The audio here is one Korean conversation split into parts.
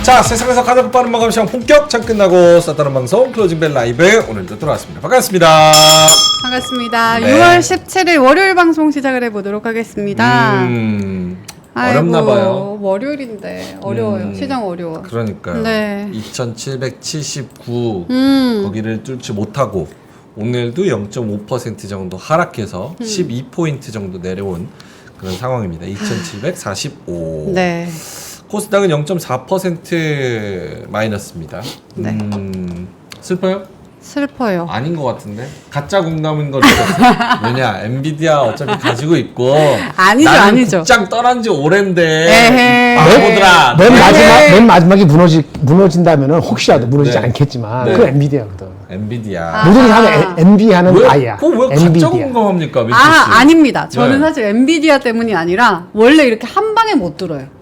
자, 세상에서 가장 빠른 마감 시간 본격 장 끝나고 쌌다는 방송 클로징벨 라이브 오늘도 돌아왔습니다. 반갑습니다. 반갑습니다. 네. 6월 17일 월요일 방송 시작을 해보도록 하겠습니다. 어렵나 봐요. 월요일인데 어려워요. 시장 어려워. 그러니까요. 네. 2779 거기를 뚫지 못하고 오늘도 0.5% 정도 하락해서 12포인트 정도 내려온 그런 상황입니다. 2745. 네. 코스닥은 0.4% 마이너스입니다. 네. 슬퍼요? 슬퍼요. 아닌 것 같은데 가짜 공감인 걸 느꼈어요. 왜냐 엔비디아 어차피 가지고 있고 아니죠, 나는 아니죠. 국장 떠난 지 오랜데 에헤이. 바보들아 맨 마지막에 무너진다면은 혹시라도 무너지지 네. 않겠지만 네. 그 엔비디아거든. 엔비디아 모든 사람이 엔비하는 아이야. 왜 가짜 공감합니까 민트 씨? 아닙니다. 저는 네. 사실 엔비디아 때문이 아니라 원래 이렇게 한 방에 못 들어요.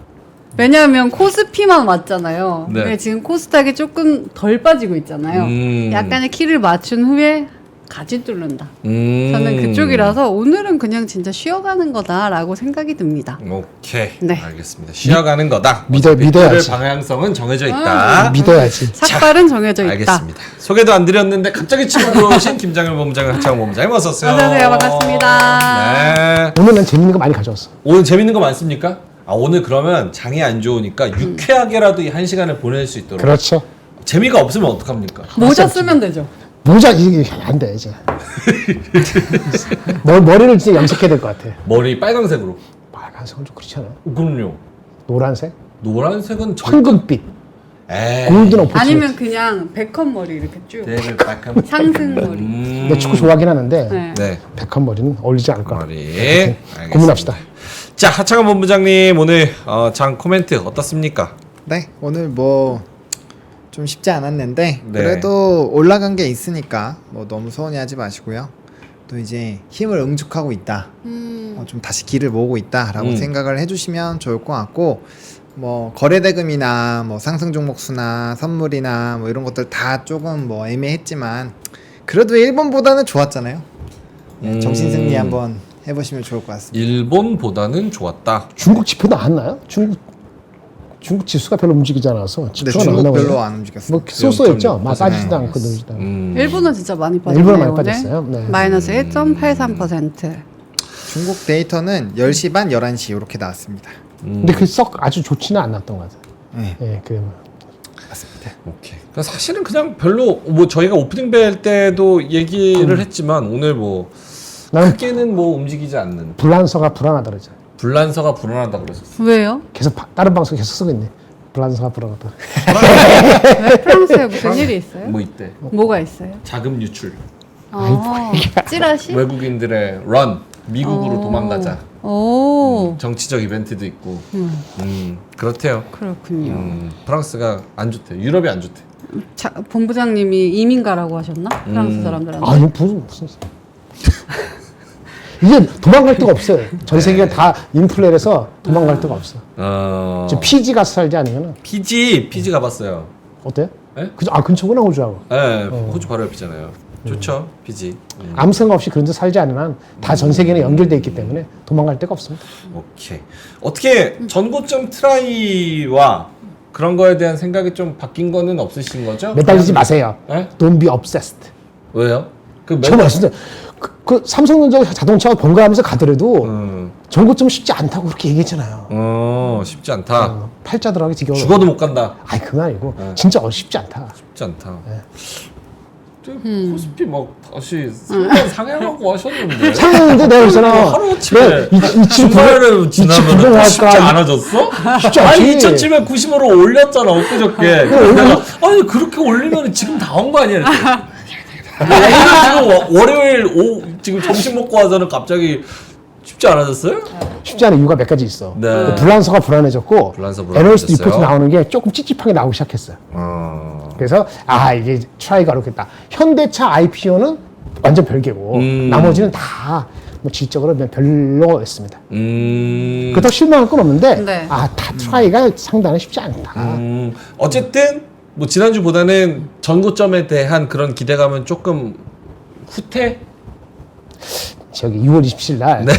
왜냐하면 코스피만 왔잖아요. 네. 근데 지금 코스닥이 조금 덜 빠지고 있잖아요. 약간의 키를 맞춘 후에 가지 뚫는다. 저는 그쪽이라서 오늘은 그냥 진짜 쉬어가는 거다라고 생각이 듭니다. 오케이 네. 알겠습니다. 쉬어가는 거다. 믿어야지. 오늘 방향성은 정해져 있다. 믿어야지. 삭발은 정해져 있다. 알겠습니다. 소개도 안 드렸는데 갑자기 치고 들어오신 김장일 본부장님, 하창원 본부장님 어서 오세요. 어서오세요. 반갑습니다. 네. 오늘은 재밌는 거 많이 가져왔어. 오늘 재밌는 거 많습니까? 아 오늘 그러면 장이 안 좋으니까 유쾌하게라도 이 한 시간을 보낼 수 있도록 그렇죠. 재미가 없으면 어떡합니까? 모자 쓰면 되죠. 모자 이게 안 돼 이제. 머리를 진짜 염색해야 될 것 같아. 머리 빨강색으로. 빨간색은 좀 그렇잖아. 그럼요. 노란색, 노란색은 황금빛, 에이. 골든 오포. 아니면 그냥 백헌 머리 이렇게 쭉 대를 빨간 상승 머리. 내 축구 좋아하긴 하는데 네. 네. 백한 머리는 어울리지 않을 것 같아. 머리. 알겠습니다. 고민합시다. 자 하창원 본부장님 오늘 장 코멘트 어떻습니까? 네, 오늘 뭐 좀 쉽지 않았는데 네. 그래도 올라간 게 있으니까 뭐 너무 서운해하지 마시고요. 또 이제 힘을 응축하고 있다. 좀 다시 길을 모으고 있다라고 생각을 해주시면 좋을 것 같고 뭐 거래대금이나 뭐 상승 종목수나 선물이나 뭐 이런 것들 다 조금 뭐 애매했지만 그래도 일본보다는 좋았잖아요. 네, 정신승리 한번 해보시면 좋을 것 같습니다. 일본보다는 좋았다. 중국 지표 나왔나요? 중국 지수가 별로 움직이지 않아서 근데 지표가 중국 나오나 별로 보네요. 안 움직였어요. 뭐 쏘쏘했죠. 0.6%. 막 빠지지도 않고 늘지도 않고. 일본은 진짜 많이 빠졌네요. 일본은 많이 오늘. 빠졌어요. 네. 마이너스 1.83%. 중국 데이터는 10시 반, 11시 이렇게 나왔습니다. 근데 그 썩 아주 좋지는 않았던 것 같아요. 네. 예, 그 맞습니다. 오케이. 그러니까 사실은 그냥 별로 뭐 저희가 오프닝 벨 때도 얘기를 했지만 오늘 뭐 나는 크게는 뭐 움직이지 않는 불란서가 불안하다 그러죠. 불란서가 불안하다 그랬었어. 왜요? 계속 다른 방송 계속 쓰고 있네. 불란서가 불안하다. 왜 프랑스에 무슨 일이 있어요? 뭐 이때 뭐가 있어요? 자금 유출. 찌라시? 외국인들의 런 미국으로 도망가자. 오, 정치적 이벤트도 있고. 그렇대요. 그렇군요. 프랑스가 안 좋대. 유럽이 안 좋대. 본부장님이 이민가라고 하셨나? 프랑스 사람들한테. 아니 무슨 이게 도망갈 데가 없어요. 전 세계가 다 인플레라서 도망갈 데가 없어. 지금 피지 가서 살지 않으면 피지 가봤어요. 어때? 예? 근처구나 호주하고. 네, 호주 바로 옆이잖아요. 좋죠, 피지. 아무 생각 없이 그런 데 살지 않는 한 다 전 세계는 연결돼 있기 때문에 도망갈 데가 없습니다. 오케이. 어떻게 전고점 트라이와 그런 거에 대한 생각이 좀 바뀐 거는 없으신 거죠? 매달리지 마세요. 네? Don't be obsessed. 왜요? 제가 말씀드린 그 삼성전자 자동차가 번갈아가면서 가더라도 전고점 쉽지 않다고 그렇게 얘기했잖아요. 쉽지 않다. 팔자 들어가기 지겨워. 죽어도 못 간다. 아니 그건 아니고 진짜 쉽지 않다. 쉽지 않다. 코스피 막 다시 상단 상향하고 하셨는데. 상했는데 내가 그랬잖아. 하루아침에 이 주말을 지나면 쉽지 않아졌어? 쉽지 아니 않지. 2790으로 올렸잖아 엊그저께. 내가 아니 그렇게 올리면 지금 다 온 거 아니야? 이렇게. 지금 월요일 지금 점심 먹고 와서는 갑자기 쉽지 않아졌어요? 쉽지 않은 이유가 몇 가지 있어. 네. 불란서가 불안해졌고 불란서 애널리스트 불안해졌어요. 리포트 나오는 게 조금 찝찝하게 나오기 시작했어요. 그래서 이게 트라이가 어렵겠다. 현대차 IPO는 완전 별개고 나머지는 다 뭐 질적으로 별로였습니다. 그렇다고 실망할 건 없는데 네. 다 트라이가 상당히 쉽지 않다. 어쨌든 뭐 지난주보다는 전고점에 대한 그런 기대감은 조금 후퇴? 저기 6월 27일 날 네.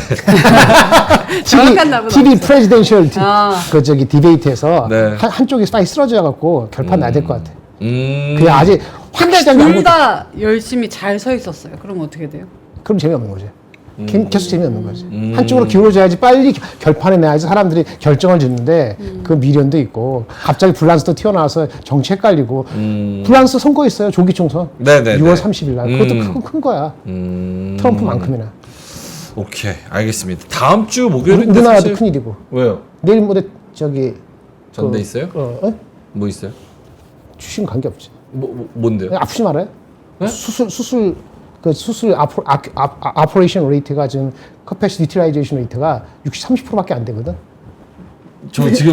정확한 답은 TV 없어요. 프레지덴셜 아. 그 저기 디베이트에서 네. 한쪽이 빨리 쓰러져 갖고 결판 나야 될 것 같아. 음. 그게 아직 근데 확실하게 둘 아무것도- 다 열심히 잘 서 있었어요. 그럼 어떻게 돼요? 그럼 재미없는 거지. 계속 재미없는 거지. 한쪽으로 기울어져야지 빨리 결판에 내야지 사람들이 결정을 짓는데 그 미련도 있고 갑자기 불란스도 튀어나와서 정치 헷갈리고 불란스 선거 있어요. 조기 총선. 네네네. 6월 30일 날. 그것도 큰 거야. 트럼프만큼이나. 오케이, 알겠습니다. 다음 주 목요일인데 우리나라도 사실... 큰일이고. 왜요? 내일 모레 저기 전대 있어요? 뭐 있어요? 주신 관계 없지. 뭔데요? 아프지 말아요. 네? 수술 아포레이션 레이트가 지금 커패시티 유틸라이제이션 레이트가 30%밖에 안 되거든. 저 지금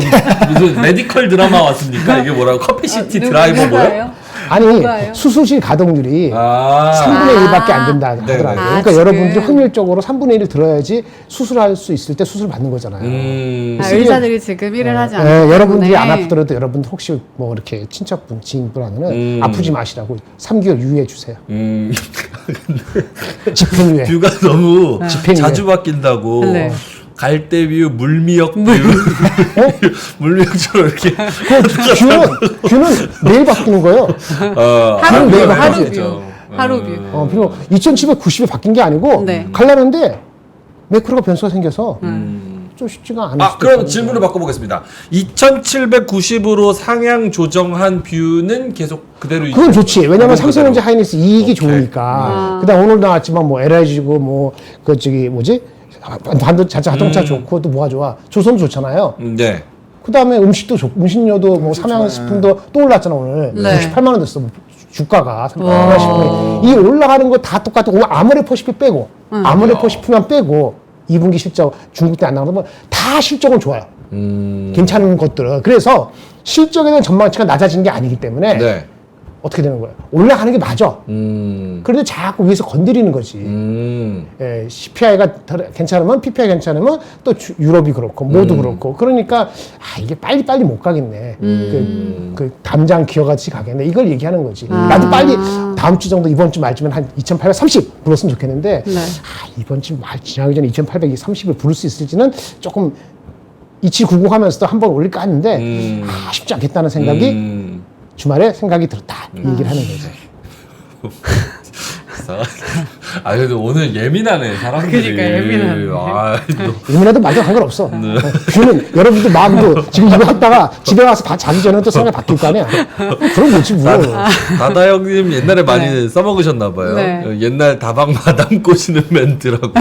무슨 메디컬 드라마 왔습니까? 이게 뭐라고? 커피시티 드라이버 뭐야? 누가요? 아니 누가요? 수술실 가동률이 아, 3분의 1밖에 안 된다 하더라고요. 네네. 그러니까 지금. 여러분들이 확률적으로 3분의 1을 들어야지 수술할 수 있을 때 수술 받는 거잖아요. 의사들이 지금 일을 하지 않기 네, 때문에 여러분들이 안 아프더라도 여러분들 혹시 뭐 이렇게 친척분, 지인분 하면은 아프지 마시라고 3개월 유예해 주세요. 집행유예. 뷰가 너무 집행유예. 자주 바뀐다고. 네. 갈대뷰, 물미역 뷰, 물미역처럼 이렇게. 뷰는 매일 바뀌는 거예요. 하루 매일 뷰, 하루 바뀌죠. 뷰, 하루 뷰. 그리고 2790에 바뀐 게 아니고 네. 가려는데 매크로가 변수가 생겨서 좀 쉽지가 않을 수도 그럼 있거든요. 질문을 바꿔보겠습니다. 2790으로 상향 조정한 뷰는 계속 그대로 그건 좋지. 왜냐면 그건 삼성전자 그대로. 하이닉스 이익이 오케이. 좋으니까. 그다음 오늘 나왔지만 뭐 LIG고 뭐 그 저기 뭐지? 자동차 좋고 또 뭐가 좋아? 조선도 좋잖아요. 네. 그다음에 음식도 음식료도 뭐 삼양식품도 또 올랐잖아 오늘. 네. 98만 원 됐어. 주가가 삼양식품이 이 올라가는 거 다 똑같아. 아모레퍼시픽 빼고 아모레퍼시픽만 빼고 2분기 실적 중국 때 안 나오는 다 실적은 좋아요. 괜찮은 것들은. 그래서 실적에 대한 전망치가 낮아진 게 아니기 때문에 네. 어떻게 되는 거예요? 올라가는 게 맞아. 그런데 자꾸 위에서 건드리는 거지. 예, CPI가 괜찮으면 PPI 괜찮으면 또 유럽이 그렇고 모두 그렇고 그러니까 이게 빨리 못 가겠네. 그 담장 기어같이 가겠네. 이걸 얘기하는 거지. 나도 빨리 다음 주 정도 이번 주 말쯤엔 한 2,830 불렀으면 좋겠는데 네. 이번 주 말 지나기 전에 2,830을 부를 수 있을지는 조금 2790 하면서도 한번 올릴까 했는데 쉽지 않겠다는 생각이 주말에 생각이 들었다. 이 얘기를 하는 거죠. 그래도 오늘 예민하네 사람들이. 그러니까 예민하네. 이문에도 말도 상관없어. 뷰는 여러분들 마음도 지금 이거 했다가 집에 와서 자기 전에 또 생각이 바뀔 거 아니야. 그런 거지 뭐. 다다 형님 옛날에 많이 써먹으셨나 봐요. 네. 옛날 다방 마담 꼬시는 멘트라고.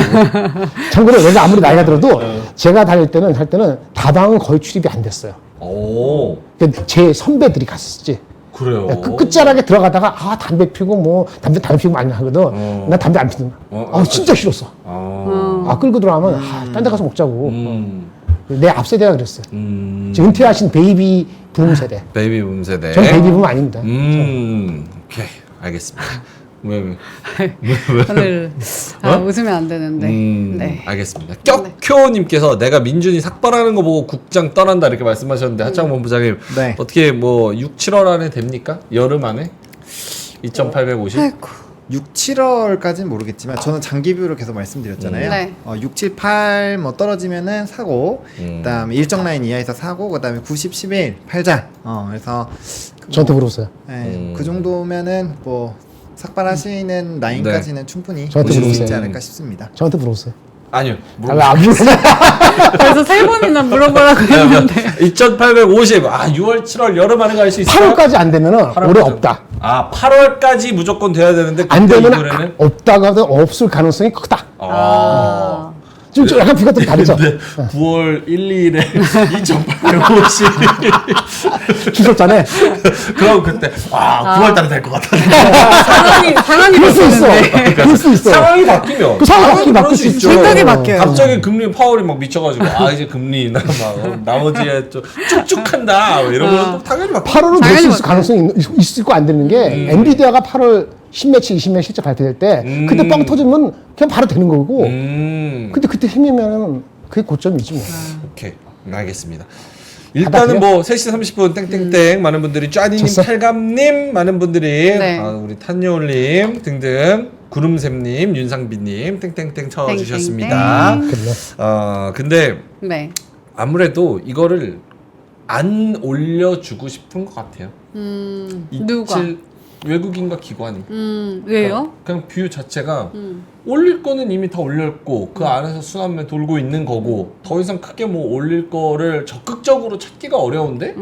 참고로 내가 아무리 나이가 들어도 제가 다닐 때는 할 때는 다방은 거의 출입이 안 됐어요. 오, 그러니까 제 선배들이 갔었지. 그래요. 그 끝자락에 들어가다가 담배 피고 뭐 담배 피고 많이 하거든. 나 담배 안 피는. 진짜 싫었어. 끌고 들어가면 딴 데 가서 먹자고. 내 앞세대가 그랬어요. 지금 은퇴하신 베이비 붐 세대. 베이비 붐 세대. 전 베이비 붐 아닙니다. 오케이, 알겠습니다. 왜? 오늘 웃으면 안 되는데. 네. 알겠습니다. 격효님께서 내가 민준이 삭발하는 거 보고 국장 떠난다 이렇게 말씀하셨는데 하창 본부장님 네. 어떻게 뭐 6, 7월 안에 됩니까? 여름 안에? 2,850? 아이고. 6, 7월까지는 모르겠지만 저는 장기뷰를 계속 말씀드렸잖아요. 네. 6, 7, 8 뭐 떨어지면은 사고, 그다음에 일정 라인 이하에서 사고, 그다음에 90, 11 팔자. 그래서 저한테 물어보세요. 그 정도면은 뭐 삭발하시는 라인까지는 충분히 저한테 보실 수 물어보세요. 있지 않을까 싶습니다. 저한테 물어보세요. 아니요. 안 물어보세요. 그래서 세 번이나 물어보라고 했는데. 2,850. 6월, 7월 여름 안에 갈 수 있어요? 8월까지 안 되면은 올해 8월까지. 없다. 8월까지 무조건 돼야 되는데 안 그때 되면 이후에는? 없다가도 없을 가능성이 크다. 좀 약간 비가 좀 다르죠. 근데 9월 1, 2일에 2,850. 추석 전에 그럼 그때 9월 달에 될 것 같아. 상황이 그럴 수 있어. 바뀌는데. 그럴 수 있어. 상황이 바뀌면 그 상황이 그럴 바뀔 수 있죠. 생각이 바뀌어요. 갑자기 금리 파월이 막 미쳐가지고 이제 금리 인하 막 나머지에 좀 쭉쭉한다 이러면 또 당연히 바뀌어. 8월은 될 수 당연히 있을 가능성이 있을 거 안 되는 게 엔비디아가 8월 10매치 20매 실적 발표될 때 그때 뻥 터지면 그냥 바로 되는 거고 근데 그때 힘이면 그게 고점이지 뭐. 오케이 알겠습니다. 일단은 뭐 3시 30분 땡땡땡 많은 분들이 짜니님, 졌어? 탈감님 많은 분들이 네. 우리 탄요올님 등등 구름샘님, 윤상비님 땡땡땡 쳐주셨습니다. 그래요. 근데 네. 아무래도 이거를 안 올려주고 싶은 것 같아요. 누가? 외국인과 기관이. 왜요? 그냥 뷰 자체가 올릴 거는 이미 다 올렸고 그 안에서 순환매 돌고 있는 거고 더 이상 크게 뭐 올릴 거를 적극적으로 찾기가 어려운데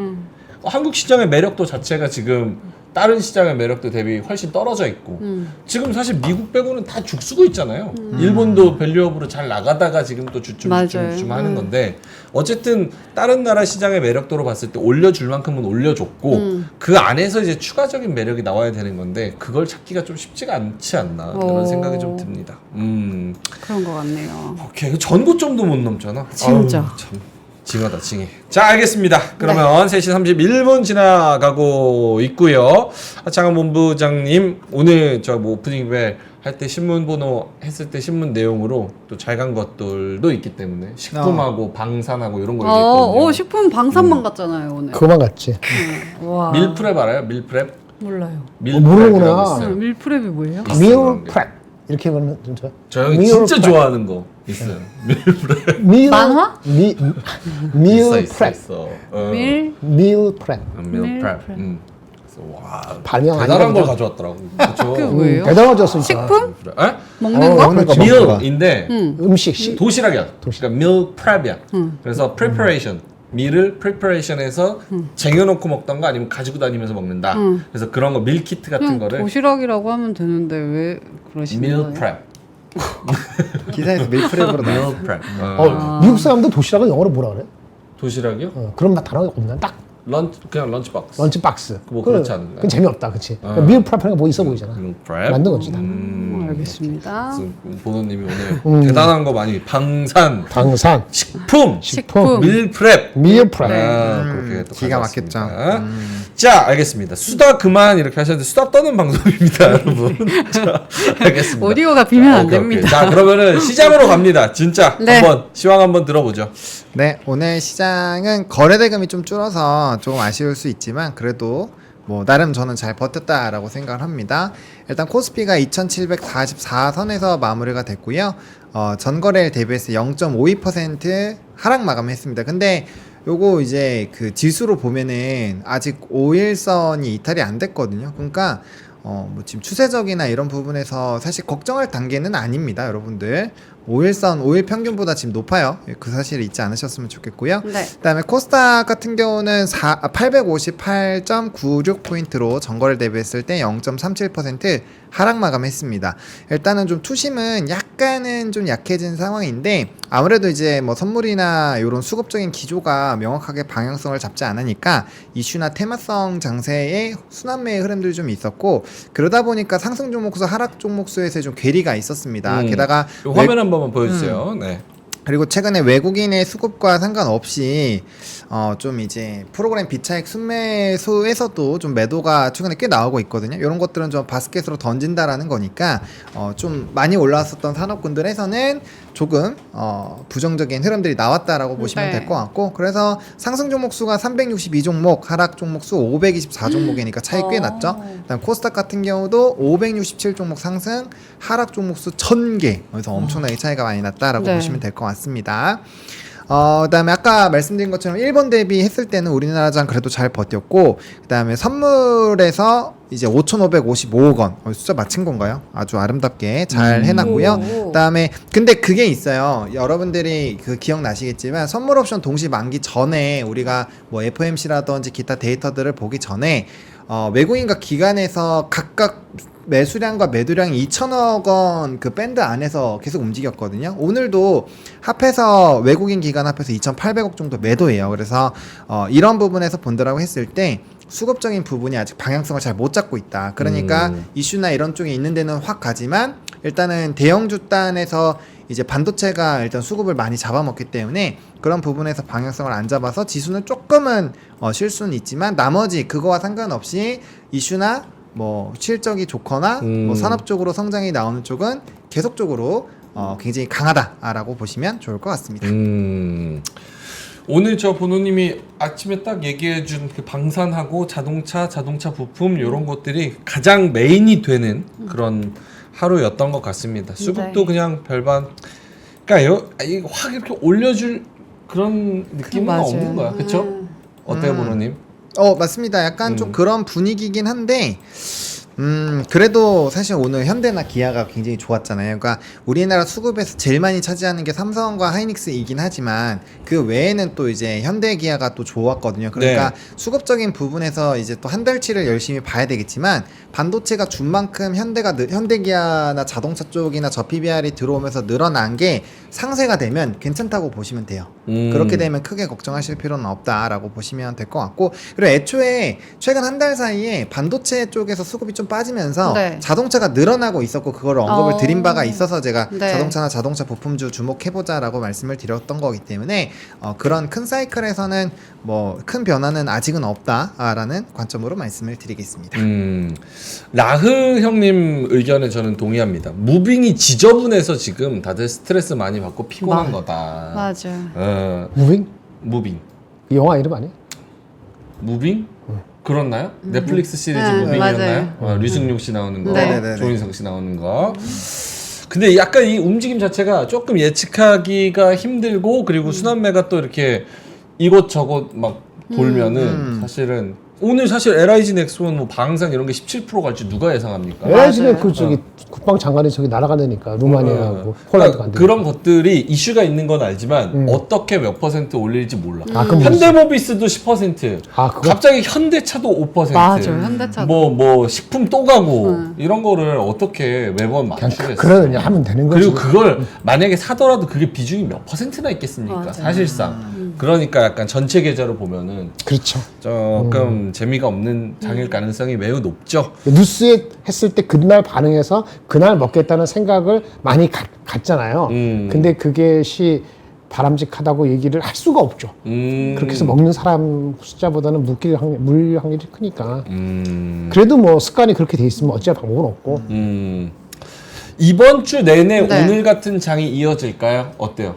한국 시장의 매력도 자체가 지금 다른 시장의 매력도 대비 훨씬 떨어져 있고 지금 사실 미국 빼고는 다 죽쓰고 있잖아요. 일본도 밸류업으로 잘 나가다가 지금 또 주춤 하는 건데 어쨌든 다른 나라 시장의 매력도로 봤을 때 올려줄 만큼은 올려줬고 그 안에서 이제 추가적인 매력이 나와야 되는 건데 그걸 찾기가 좀 쉽지가 않지 않나 그런 생각이 좀 듭니다. 그런 것 같네요. 오케이 전고점도 못 넘잖아. 진짜. 아우, 참 징하다 징해. 자 알겠습니다. 그러면 3시 31분 지나가고 있고요. 하창한 본부장님 오늘 저 뭐 오프닝 벨 할 때 신문 번호 했을 때 신문 내용으로 또 잘 간 것들도 있기 때문에 식품하고 방산하고 이런 거 얘기했거든요. 식품 방산만 갔잖아요 오늘. 그만 갔지. 와. 밀프렙 알아요? 밀프렙? 몰라요. 모르는구나. 밀프렙이 뭐예요? meal prep 이렇게 보면 진짜. 저 형이 meal 진짜 prep. 좋아하는 거 있어요. 밀프렙. meal, 만화? meal prep. 있어. meal prep. 밀프렙. meal 그래서 와 발명 대단한 아니라 걸 가져왔더라고. 그렇죠. 그게 뭐예요? 대단하죠, 진짜. 식품? 에? 먹는 거? 먹는 거. 밀인데 음식. 도시락이야. 그러니까 meal prep이야. 그래서 preparation. 밀을 preparation에서 쟁여놓고 먹던가 아니면 가지고 다니면서 먹는다. 그래서 그런 거 밀키트 같은 그냥 거를 도시락이라고 하면 되는데 왜 그러시는 meal 거예요? prep. 기사에서 밀프렙으로 나왔어요. meal prep. 미국 사람들 도시락을 영어로 뭐라 그래? 도시락이요? 그런 맛 단어가 없나? 딱 그냥 런치박스. 런치박스. 뭐 그렇지 않은가요? 그건 재미없다, 그치? meal prep하니까 뭐 있어 보이잖아. meal prep. 만든 거지, 다. 알겠습니다. 보노님이 오늘 대단한 거 많이 방산, 방산, 식품, 식품. 밀프렙. meal prep. 그렇게 또 기가 가져왔습니다. 막혔죠. 자, 알겠습니다. 수다 그만 이렇게 하셨는데 수다 떠는 방송입니다, 여러분. 자, 알겠습니다. 오디오가 비면 안 오케이. 됩니다. 자, 그러면은 시장으로 갑니다. 진짜 네. 한번 시황 한번 들어보죠. 네, 오늘 시장은 거래대금이 좀 줄어서 조금 아쉬울 수 있지만 그래도 뭐 나름 저는 잘 버텼다라고 생각을 합니다. 일단 코스피가 2744선에서 마무리가 됐고요. 전거래일 대비해서 0.52% 하락 마감했습니다. 근데 요거 이제 그 지수로 보면은 아직 5일선이 이탈이 안 됐거든요. 그러니까 뭐 지금 추세적이나 이런 부분에서 사실 걱정할 단계는 아닙니다, 여러분들. 5일선, 5일 평균보다 지금 높아요. 그 사실을 잊지 않으셨으면 좋겠고요. 네. 그다음에 코스닥 같은 경우는 858.96포인트로 전거래를 대비했을 때 0.37% 하락 마감했습니다. 일단은 좀 투심은 약간은 좀 약해진 상황인데 아무래도 이제 뭐 선물이나 이런 수급적인 기조가 명확하게 방향성을 잡지 않으니까 이슈나 테마성 장세의 순환매의 흐름들이 좀 있었고 그러다 보니까 상승 종목수, 하락 종목수에서 좀 괴리가 있었습니다. 게다가 요 화면 한 번만 보여주세요. 네. 그리고 최근에 외국인의 수급과 상관없이 좀 이제 프로그램 비차익 순매수에서도 좀 매도가 최근에 꽤 나오고 있거든요. 이런 것들은 좀 바스켓으로 던진다라는 거니까 좀 많이 올라왔었던 산업군들에서는 조금 부정적인 흐름들이 나왔다라고 보시면 네. 될 것 같고 그래서 상승 종목수가 362종목, 하락 종목수 524종목이니까 차이 꽤 났죠. 그다음 코스닥 같은 경우도 567종목 상승, 하락 종목수 1000개. 그래서 엄청나게 차이가 많이 났다라고 네. 보시면 될 것 같습니다. 그다음에 아까 말씀드린 것처럼 일본 대비했을 때는 우리나라장 그래도 잘 버텼고 그다음에 선물에서 이제 5,555억 원 숫자 맞힌 건가요? 아주 아름답게 잘 해놨고요. 오. 그다음에 근데 그게 있어요. 여러분들이 그 기억나시겠지만 선물 옵션 동시 만기 전에 우리가 뭐 FOMC라든지 기타 데이터들을 보기 전에 외국인과 기관에서 각각 매수량과 매도량이 2천억 원 그 밴드 안에서 계속 움직였거든요. 오늘도 합해서 외국인 기관 합해서 2,800억 정도 매도예요. 그래서 이런 부분에서 본다라고 했을 때 수급적인 부분이 아직 방향성을 잘 못 잡고 있다. 그러니까 이슈나 이런 쪽에 있는 데는 확 가지만 일단은 대형주 단에서 이제 반도체가 일단 수급을 많이 잡아먹기 때문에 그런 부분에서 방향성을 안 잡아서 지수는 조금은 쉴 수는 있지만 나머지 그거와 상관없이 이슈나 뭐 실적이 좋거나 뭐 산업적으로 성장이 나오는 쪽은 계속적으로 굉장히 강하다라고 보시면 좋을 것 같습니다. 오늘 저 번호님이 아침에 딱 얘기해준 그 방산하고 자동차 부품 이런 것들이 가장 메인이 되는 그런 하루였던 것 같습니다. 수급도 네. 그냥 별반, 그러니까 확 이렇게 올려줄 그런 느낌은 맞아요. 없는 거야, 그렇죠? 어때요, 번호님? 맞습니다. 약간 좀 그런 분위기긴 한데, 그래도 사실 오늘 현대나 기아가 굉장히 좋았잖아요. 그러니까 우리나라 수급에서 제일 많이 차지하는 게 삼성과 하이닉스이긴 하지만 그 외에는 또 이제 현대 기아가 또 좋았거든요. 그러니까 네. 수급적인 부분에서 이제 또 한 달치를 열심히 봐야 되겠지만 반도체가 준 만큼 현대 기아나 자동차 쪽이나 저 PBR이 들어오면서 늘어난 게 상쇄가 되면 괜찮다고 보시면 돼요. 그렇게 되면 크게 걱정하실 필요는 없다라고 보시면 될 것 같고, 그리고 애초에 최근 한 달 사이에 반도체 쪽에서 수급이 좀 빠지면서 네. 자동차가 늘어나고 있었고 그거를 언급을 드린 바가 있어서 제가 네. 자동차나 자동차 부품주 주목해보자라고 말씀을 드렸던 거기 때문에 그런 큰 사이클에서는 뭐 큰 변화는 아직은 없다라는 관점으로 말씀을 드리겠습니다. 라흐 형님 의견에 저는 동의합니다. 무빙이 지저분해서 지금 다들 스트레스 많이 받고 피곤한 거다. 맞아. 무빙? 무빙. 이 영화 이름 아니에요? 무빙? 그렇나요? 넷플릭스 시리즈 네, 무빙이었나요? 맞아요. 류승룡 씨 나오는 거, 네네네네. 조인성 씨 나오는 거. 근데 약간 이 움직임 자체가 조금 예측하기가 힘들고, 그리고 순환매가 또 이렇게 이곳저곳 막 돌면은 사실은 오늘 사실 LIG 넥스원 뭐 방산 이런 게 17% 갈지 누가 예상합니까? LIG는 맞아요. 그 저기 국방장관이 저기 날아가려니까 루마니아하고 폴란드 그러니까 간다. 그런 것들이 이슈가 있는 건 알지만 어떻게 몇 퍼센트 올릴지 몰라. 아, 그럼 현대모비스도 10%. 아, 그거? 갑자기 현대차도 5%. 맞아요. 현대차도. 뭐 식품 또 가고 이런 거를 어떻게 매번 그냥 맞추겠어. 그러느냐 하면 되는 거지. 그리고 그걸 만약에 사더라도 그게 비중이 몇 퍼센트나 있겠습니까? 맞아요. 사실상. 그러니까 약간 전체 계좌로 보면은 그렇죠. 조금 재미가 없는 장일 가능성이 매우 높죠. 뉴스에 했을 때 그날 반응해서 그날 먹겠다는 생각을 많이 갖잖아요. 근데 그것이 바람직하다고 얘기를 할 수가 없죠. 그렇게 해서 먹는 사람 숫자보다는 물 확률이 크니까. 그래도 뭐 습관이 그렇게 돼 있으면 어찌할 방법은 없고. 이번 주 내내 네. 오늘 같은 장이 이어질까요? 어때요?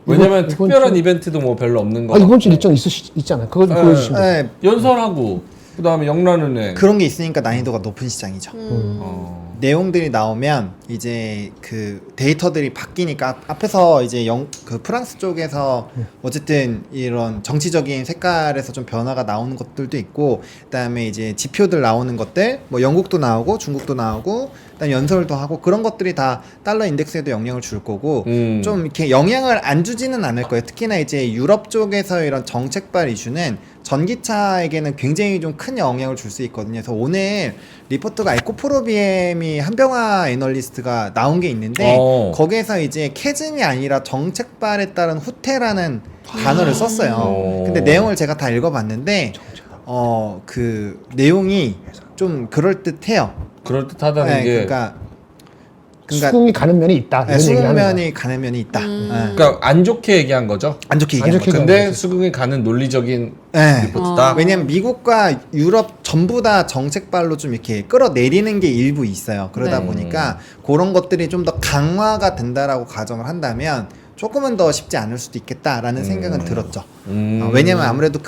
왜냐면 이번 특별한 주- 이벤트도 뭐 별로 없는 거. 아, 이번 주 일정 있잖아요. 그거 보여주시면 돼요. 네, 연설하고 그다음에 영란은행. 그런 게 있으니까 난이도가 높은 시장이죠. 어. 내용들이 나오면 이제 그 데이터들이 바뀌니까 앞에서 이제 그 프랑스 쪽에서 어쨌든 이런 정치적인 색깔에서 좀 변화가 나오는 것들도 있고, 그다음에 이제 지표들 나오는 것들, 뭐 영국도 나오고 중국도 나오고, 그다음 연설도 하고, 그런 것들이 다 달러 인덱스에도 영향을 줄 거고, 좀 이렇게 영향을 안 주지는 않을 거예요. 특히나 이제 유럽 쪽에서 이런 정책발 이슈는 전기차에게는 굉장히 좀 큰 영향을 줄 수 있거든요. 그래서 오늘 리포트가 에코프로비엠이 한병화 애널리스트가 나온 게 있는데 거기에서 이제 캐즘이 아니라 정책발에 따른 후퇴라는 단어를 썼어요. 근데 내용을 제가 다 읽어봤는데 그 내용이 좀 그럴듯해요. 그럴듯하다는 네, 게 그러니까 수긍이 가는 면이 있다. 이런 얘기를 하는 거야. 수면이 가는 면이 있다. 네. 그러니까 안 좋게 얘기한 거죠. 안 좋게 안 얘기한 좋게 거죠. 근데 수긍이 가는 논리적인 네. 리포트다. 왜냐면 미국과 유럽 전부 다 정책발로 좀 이렇게 끌어내리는 게 일부 있어요. 그러다 네. 보니까 그런 것들이 좀 더 강화가 된다라고 가정을 한다면 조금은 더 쉽지 않을 수도 있겠다라는 생각은 들었죠. 왜냐면 아무래도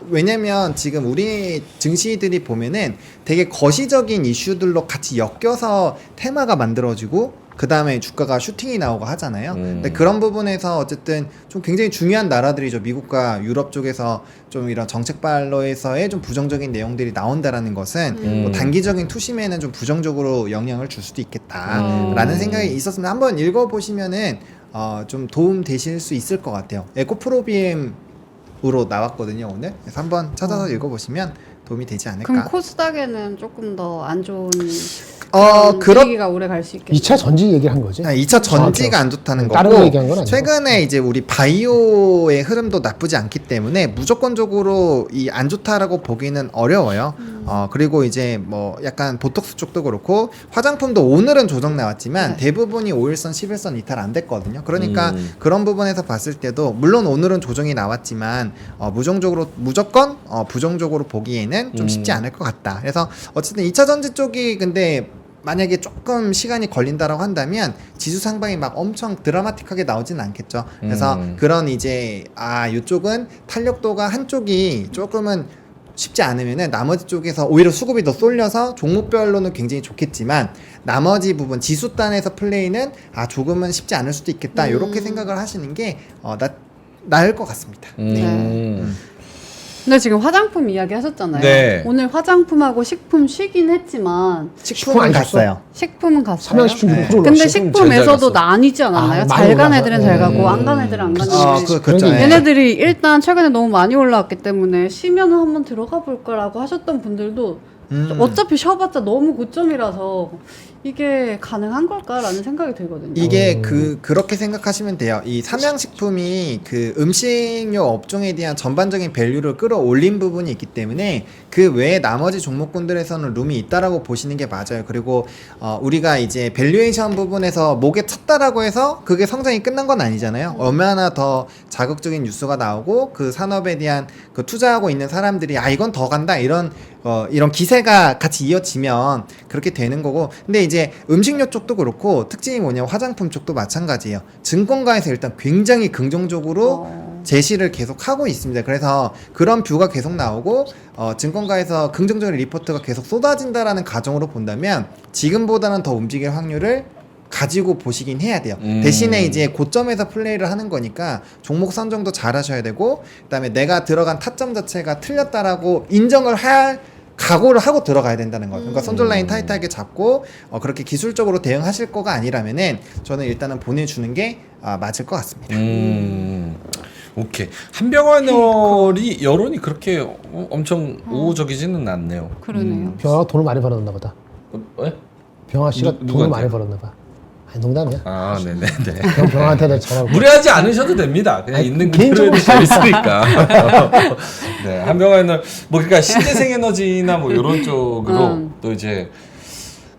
왜냐면 지금 우리 증시들이 보면은 되게 거시적인 이슈들로 같이 엮여서 테마가 만들어지고 그 다음에 주가가 슈팅이 나오고 하잖아요. 근데 그런 부분에서 어쨌든 좀 굉장히 중요한 나라들이죠. 미국과 유럽 쪽에서 좀 이런 정책발로에서의 좀 부정적인 내용들이 나온다라는 것은 뭐 단기적인 투심에는 좀 부정적으로 영향을 줄 수도 있겠다라는 생각이 있었습니다. 한번 읽어보시면은 좀 도움 되실 수 있을 것 같아요. 에코프로비엠으로 나왔거든요, 오늘. 그래서 한번 찾아서 읽어보시면 도움이 되지 않을까. 그럼 코스닥에는 조금 더 안 좋은 그런 분위기가 오래 갈 수 있겠네요. 2차 전지 얘기를 한 거지. 2차 전지가 안 좋다는 다른 거고, 거 얘기한 건 아니고. 최근에 이제 우리 바이오의 흐름도 나쁘지 않기 때문에 무조건적으로 이 안 좋다라고 보기는 어려워요. 그리고 이제 뭐 약간 보톡스 쪽도 그렇고 화장품도 오늘은 조정 나왔지만 대부분이 5일선, 10일선 이탈 안 됐거든요. 그러니까 그런 부분에서 봤을 때도 물론 오늘은 조정이 나왔지만 무조건 부정적으로 보기에는 좀 쉽지 않을 것 같다. 그래서 어쨌든 2차 전지 쪽이 근데 만약에 조금 시간이 걸린다라고 한다면 지수 상방이 막 엄청 드라마틱하게 나오진 않겠죠. 그래서 그런 이제 이쪽은 탄력도가 한쪽이 조금은 쉽지 않으면은 나머지 쪽에서 오히려 수급이 더 쏠려서 종목별로는 굉장히 좋겠지만 나머지 부분 지수단에서 플레이는 조금은 쉽지 않을 수도 있겠다. 이렇게 생각을 하시는 게 나을 것 같습니다. 근데 지금 화장품 이야기 하셨잖아요. 네. 오늘 화장품하고 식품 쉬긴 했지만 식품은 안 갔어요. 식품은 갔어요. 삼양식품 네. 6% 올랐어요. 근데 식품 식품에서도 잘 나뉘지 않았나요? 많이 잘 간 올라가요. 애들은 잘 가고 안 간 애들은 안 가는 애들. 그렇죠. 네. 얘네들이 일단 최근에 너무 많이 올라왔기 때문에 쉬면은 한번 들어가 볼까라고 하셨던 분들도 어차피 쉬어봤자 너무 고점이라서 이게 가능한 걸까라는 생각이 들거든요. 이게 그렇게 생각하시면 돼요. 이 삼양식품이 그 음식료 업종에 대한 전반적인 밸류를 끌어올린 부분이 있기 때문에 그 외에 나머지 종목군들에서는 룸이 있다라고 보시는 게 맞아요. 그리고 우리가 이제 밸류에이션 부분에서 목에 쳤다라고 해서 그게 성장이 끝난 건 아니잖아요. 얼마나 더 자극적인 뉴스가 나오고 그 산업에 대한 그 투자하고 있는 사람들이 이건 더 간다 이런 기세가 같이 이어지면 그렇게 되는 거고. 근데 이제 음식료 쪽도 그렇고 특징이 뭐냐면 화장품 쪽도 마찬가지예요. 증권가에서 일단 굉장히 긍정적으로 제시를 계속 하고 있습니다. 그래서 그런 뷰가 계속 나오고 증권가에서 긍정적인 리포트가 계속 쏟아진다라는 가정으로 본다면 지금보다는 더 움직일 확률을 가지고 보시긴 해야 돼요. 대신에 이제 고점에서 플레이를 하는 거니까 종목 선정도 잘 하셔야 되고, 그다음에 내가 들어간 타점 자체가 틀렸다라고 인정을 할 각오를 하고 들어가야 된다는 거예요. 그러니까 손절 라인 타이트하게 잡고 그렇게 기술적으로 대응하실 거가 아니라면은 저는 일단은 보내주는 게 맞을 것 같습니다. 오케이. 한병환이 여론이 그렇게 엄청 우호적이지는 않네요. 그러네요. 병아가 돈을 많이 벌었나 보다. 왜? 병아 씨가 누구한테? 돈을 많이 벌었나 봐. 아니 농담이야. 네네네. 그럼 병아한테 전화. 무리하지 않으셔도 됩니다. 그냥 있는 개인적으로 그대로 있으니까. 네, 한병환은 그러니까 신재생 에너지나 이런 쪽으로 또 이제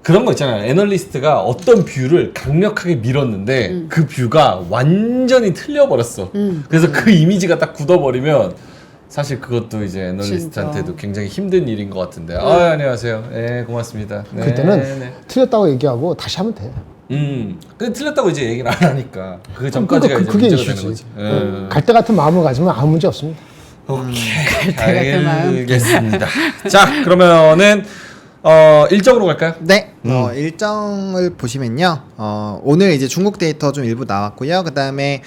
그런 거 있잖아요. 애널리스트가 어떤 뷰를 강력하게 밀었는데 그 뷰가 완전히 틀려버렸어. 그래서 그 이미지가 딱 굳어버리면 사실 그것도 이제 애널리스트한테도 진짜. 굉장히 힘든 일인 것 같은데. 안녕하세요. 네, 고맙습니다. 네, 그때는 틀렸다고 얘기하고 다시 하면 돼. 근데 틀렸다고 이제 얘기를 안 하니까 그 전까지가 이제 그게 문제가 되는 이슈지. 거지. 갈 때 같은 마음을 가지면 아무 문제 없습니다. 오케이. 같은 마음. 알겠습니다. 자, 그러면은 일정으로 갈까요? 네, 일정을 보시면요. 오늘 이제 중국 데이터 좀 일부 나왔고요. 그 다음에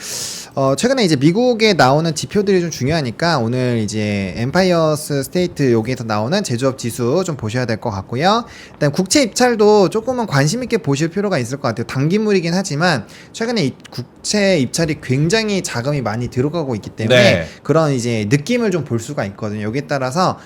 최근에 이제 미국에 나오는 지표들이 좀 중요하니까 오늘 이제 엠파이어스 스테이트 여기에서 나오는 제조업 지수 좀 보셔야 될 것 같고요. 일단 국채 입찰도 조금은 관심 있게 보실 필요가 있을 것 같아요. 단기물이긴 하지만 최근에 국채 입찰이 굉장히 자금이 많이 들어가고 있기 때문에 네. 그런 이제 느낌을 좀 볼 수가 있거든요. 여기에 따라서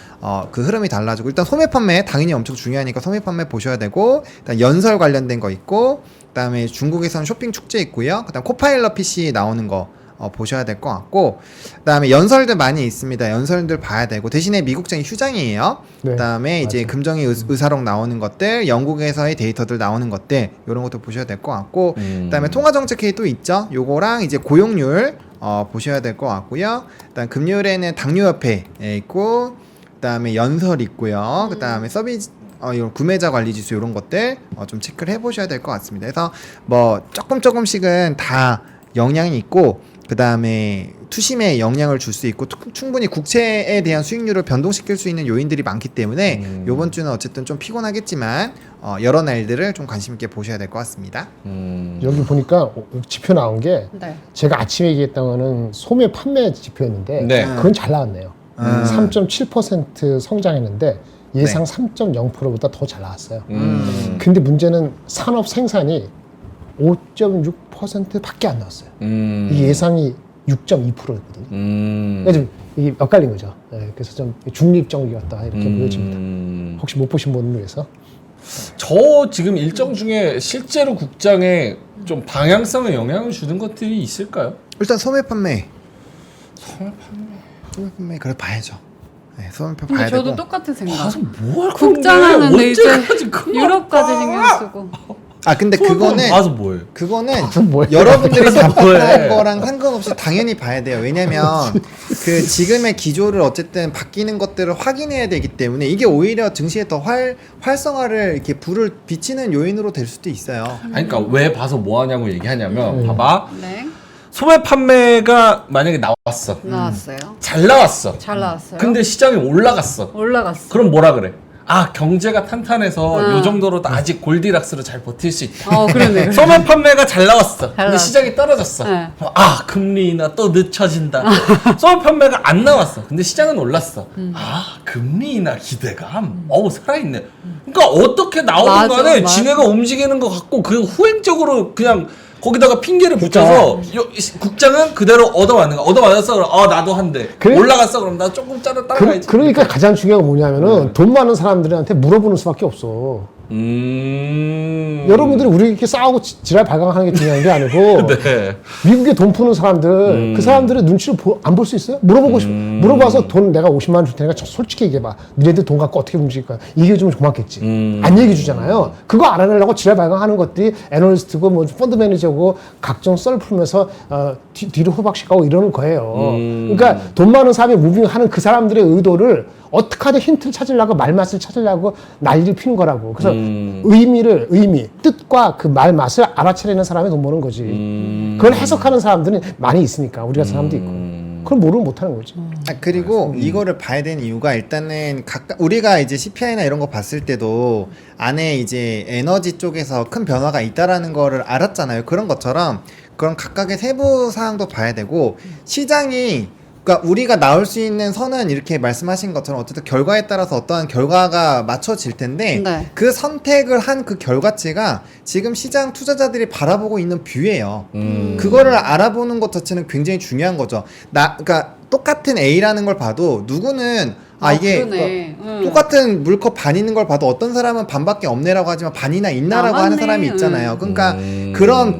그 흐름이 달라지고 일단 소매 판매 당연히 엄청 중요하니까 소매 판매 보셔야 되고, 일단 연설 관련된 거 있고, 그다음에 중국에서는 쇼핑 축제 있고요. 그다음 코파일럿 PC 나오는 거 보셔야 될 것 같고, 그다음에 연설들 많이 있습니다. 연설들 봐야 되고, 대신에 미국장이 휴장이에요. 네, 그다음에 이제 맞아요. 금정이 의사록 나오는 것들, 영국에서의 데이터들 나오는 것들, 이런 것도 보셔야 될 것 같고, 그다음에 통화정책 회의 또 있죠. 요거랑 이제 고용률 보셔야 될 것 같고요. 그다음 금요일에는 당뇨협회 있고, 그다음에 연설 있고요. 그다음에 서비스 이런 구매자 관리 지수 이런 것들 좀 체크를 해보셔야 될 것 같습니다. 그래서 조금씩은 다 영향이 있고, 그 다음에 투심에 영향을 줄 수 있고, 충분히 국채에 대한 수익률을 변동시킬 수 있는 요인들이 많기 때문에 이번 주는 어쨌든 좀 피곤하겠지만 여러 날들을 좀 관심 있게 보셔야 될 것 같습니다. 여기 보니까 지표 나온 게 네. 제가 아침에 얘기했던 거는 소매 판매 지표였는데 네. 그건 잘 나왔네요. 3.7% 성장했는데 예상 네. 3.0%보다 더 잘 나왔어요. 근데 문제는 산업 생산이 5.6%밖에 안 나왔어요. 이 예상이 6.2%였거든요. 그래서 좀 이게 엇갈린 거죠. 네, 그래서 좀 중립적이었다 이렇게 보여집니다. 혹시 못 보신 분을 위해서. 저 지금 일정 중에 실제로 국장에 좀 방향성에 영향을 주는 것들이 있을까요? 일단 소매 판매 그래 봐야죠. 네, 소매표 근데 봐야 저도 되고. 똑같은 생각. 가서 뭐 할 건데? 국장하는데 이제 언제까지 그거 유럽까지 신경 쓰고. 근데 소매판 그거는 봐서 뭐해? 그거는 뭐예요? 여러분들이 뭐해? 답답한 거랑 상관없이 당연히 봐야 돼요. 왜냐면 그 지금의 기조를 어쨌든 바뀌는 것들을 확인해야 되기 때문에 이게 오히려 증시에 더 활성화를 이렇게 불을 비치는 요인으로 될 수도 있어요. 아니, 그러니까 왜 봐서 뭐 하냐고 얘기하냐면 봐봐. 네. 소매 판매가 만약에 나왔어. 나왔어요. 잘 나왔어. 잘 나왔어요. 근데 시장이 올라갔어. 올라갔어. 그럼 뭐라 그래? 아, 경제가 탄탄해서 아. 요 정도로 아직 골디락스로 잘 버틸 수 있다. 그러네. 소매 판매가 잘 나왔어. 근데 나왔어. 시장이 떨어졌어. 네. 아, 금리 인하 또 늦춰진다. 소매 판매가 안 나왔어. 근데 시장은 올랐어. 아, 금리 인하 기대감. 어우, 살아있네. 그러니까 어떻게 나오든 맞아, 간에 맞아. 지네가 움직이는 것 같고 그 후행적으로 그냥 거기다가 핑계를 붙여서 국장은 그대로 얻어맞는 거야. 얻어맞았어. 그럼 나도 한대. 그래? 올라갔어. 그럼 나 조금 따라가야지. 그러니까 가장 중요한 건 뭐냐면은 돈 많은 사람들한테 물어보는 수밖에 없어. 여러분들이 우리 이렇게 싸우고 지랄 발광하는 게 중요한 게 아니고 네. 미국에 돈 푸는 사람들 그 사람들의 눈치를 안 볼 수 있어요? 물어보고 싶어. 물어봐서 돈 내가 50만 원 줄 테니까 솔직히 얘기해봐. 니네들 돈 갖고 어떻게 움직일 거야? 얘기해 주면 고맙겠지. 안 얘기해 주잖아요. 그거 알아내려고 지랄 발광하는 것들이 애널리스트고 뭐 펀드 매니저고 각종 썰 풀면서 뒤로 호박씩 가고 이러는 거예요. 그러니까 돈 많은 사람이 무빙하는 그 사람들의 의도를 어떻게 하든 힌트를 찾으려고 말맛을 찾으려고 난리를 피는 거라고. 그래서 의미, 뜻과 그 말맛을 알아차리는 사람이 돈 버는 거지. 그걸 해석하는 사람들은 많이 있으니까 우리 같은 사람도 있고. 그걸 모르면 못하는 거지. 그리고 이거를 봐야 되는 이유가 일단은 우리가 이제 CPI나 이런 거 봤을 때도 안에 이제 에너지 쪽에서 큰 변화가 있다라는 거를 알았잖아요. 그런 것처럼 그런 각각의 세부 사항도 봐야 되고 시장이 그러니까 우리가 나올 수 있는 선은 이렇게 말씀하신 것처럼 어쨌든 결과에 따라서 어떠한 결과가 맞춰질 텐데 네. 그 선택을 한 그 결과치가 지금 시장 투자자들이 바라보고 있는 뷰예요. 그거를 알아보는 것 자체는 굉장히 중요한 거죠. 그러니까 똑같은 A라는 걸 봐도 누구는 이게 그러네. 똑같은 물컵 반 있는 걸 봐도 어떤 사람은 반밖에 없네라고 하지만 반이나 있나라고 하는 맞네. 사람이 있잖아요. 그러니까 그런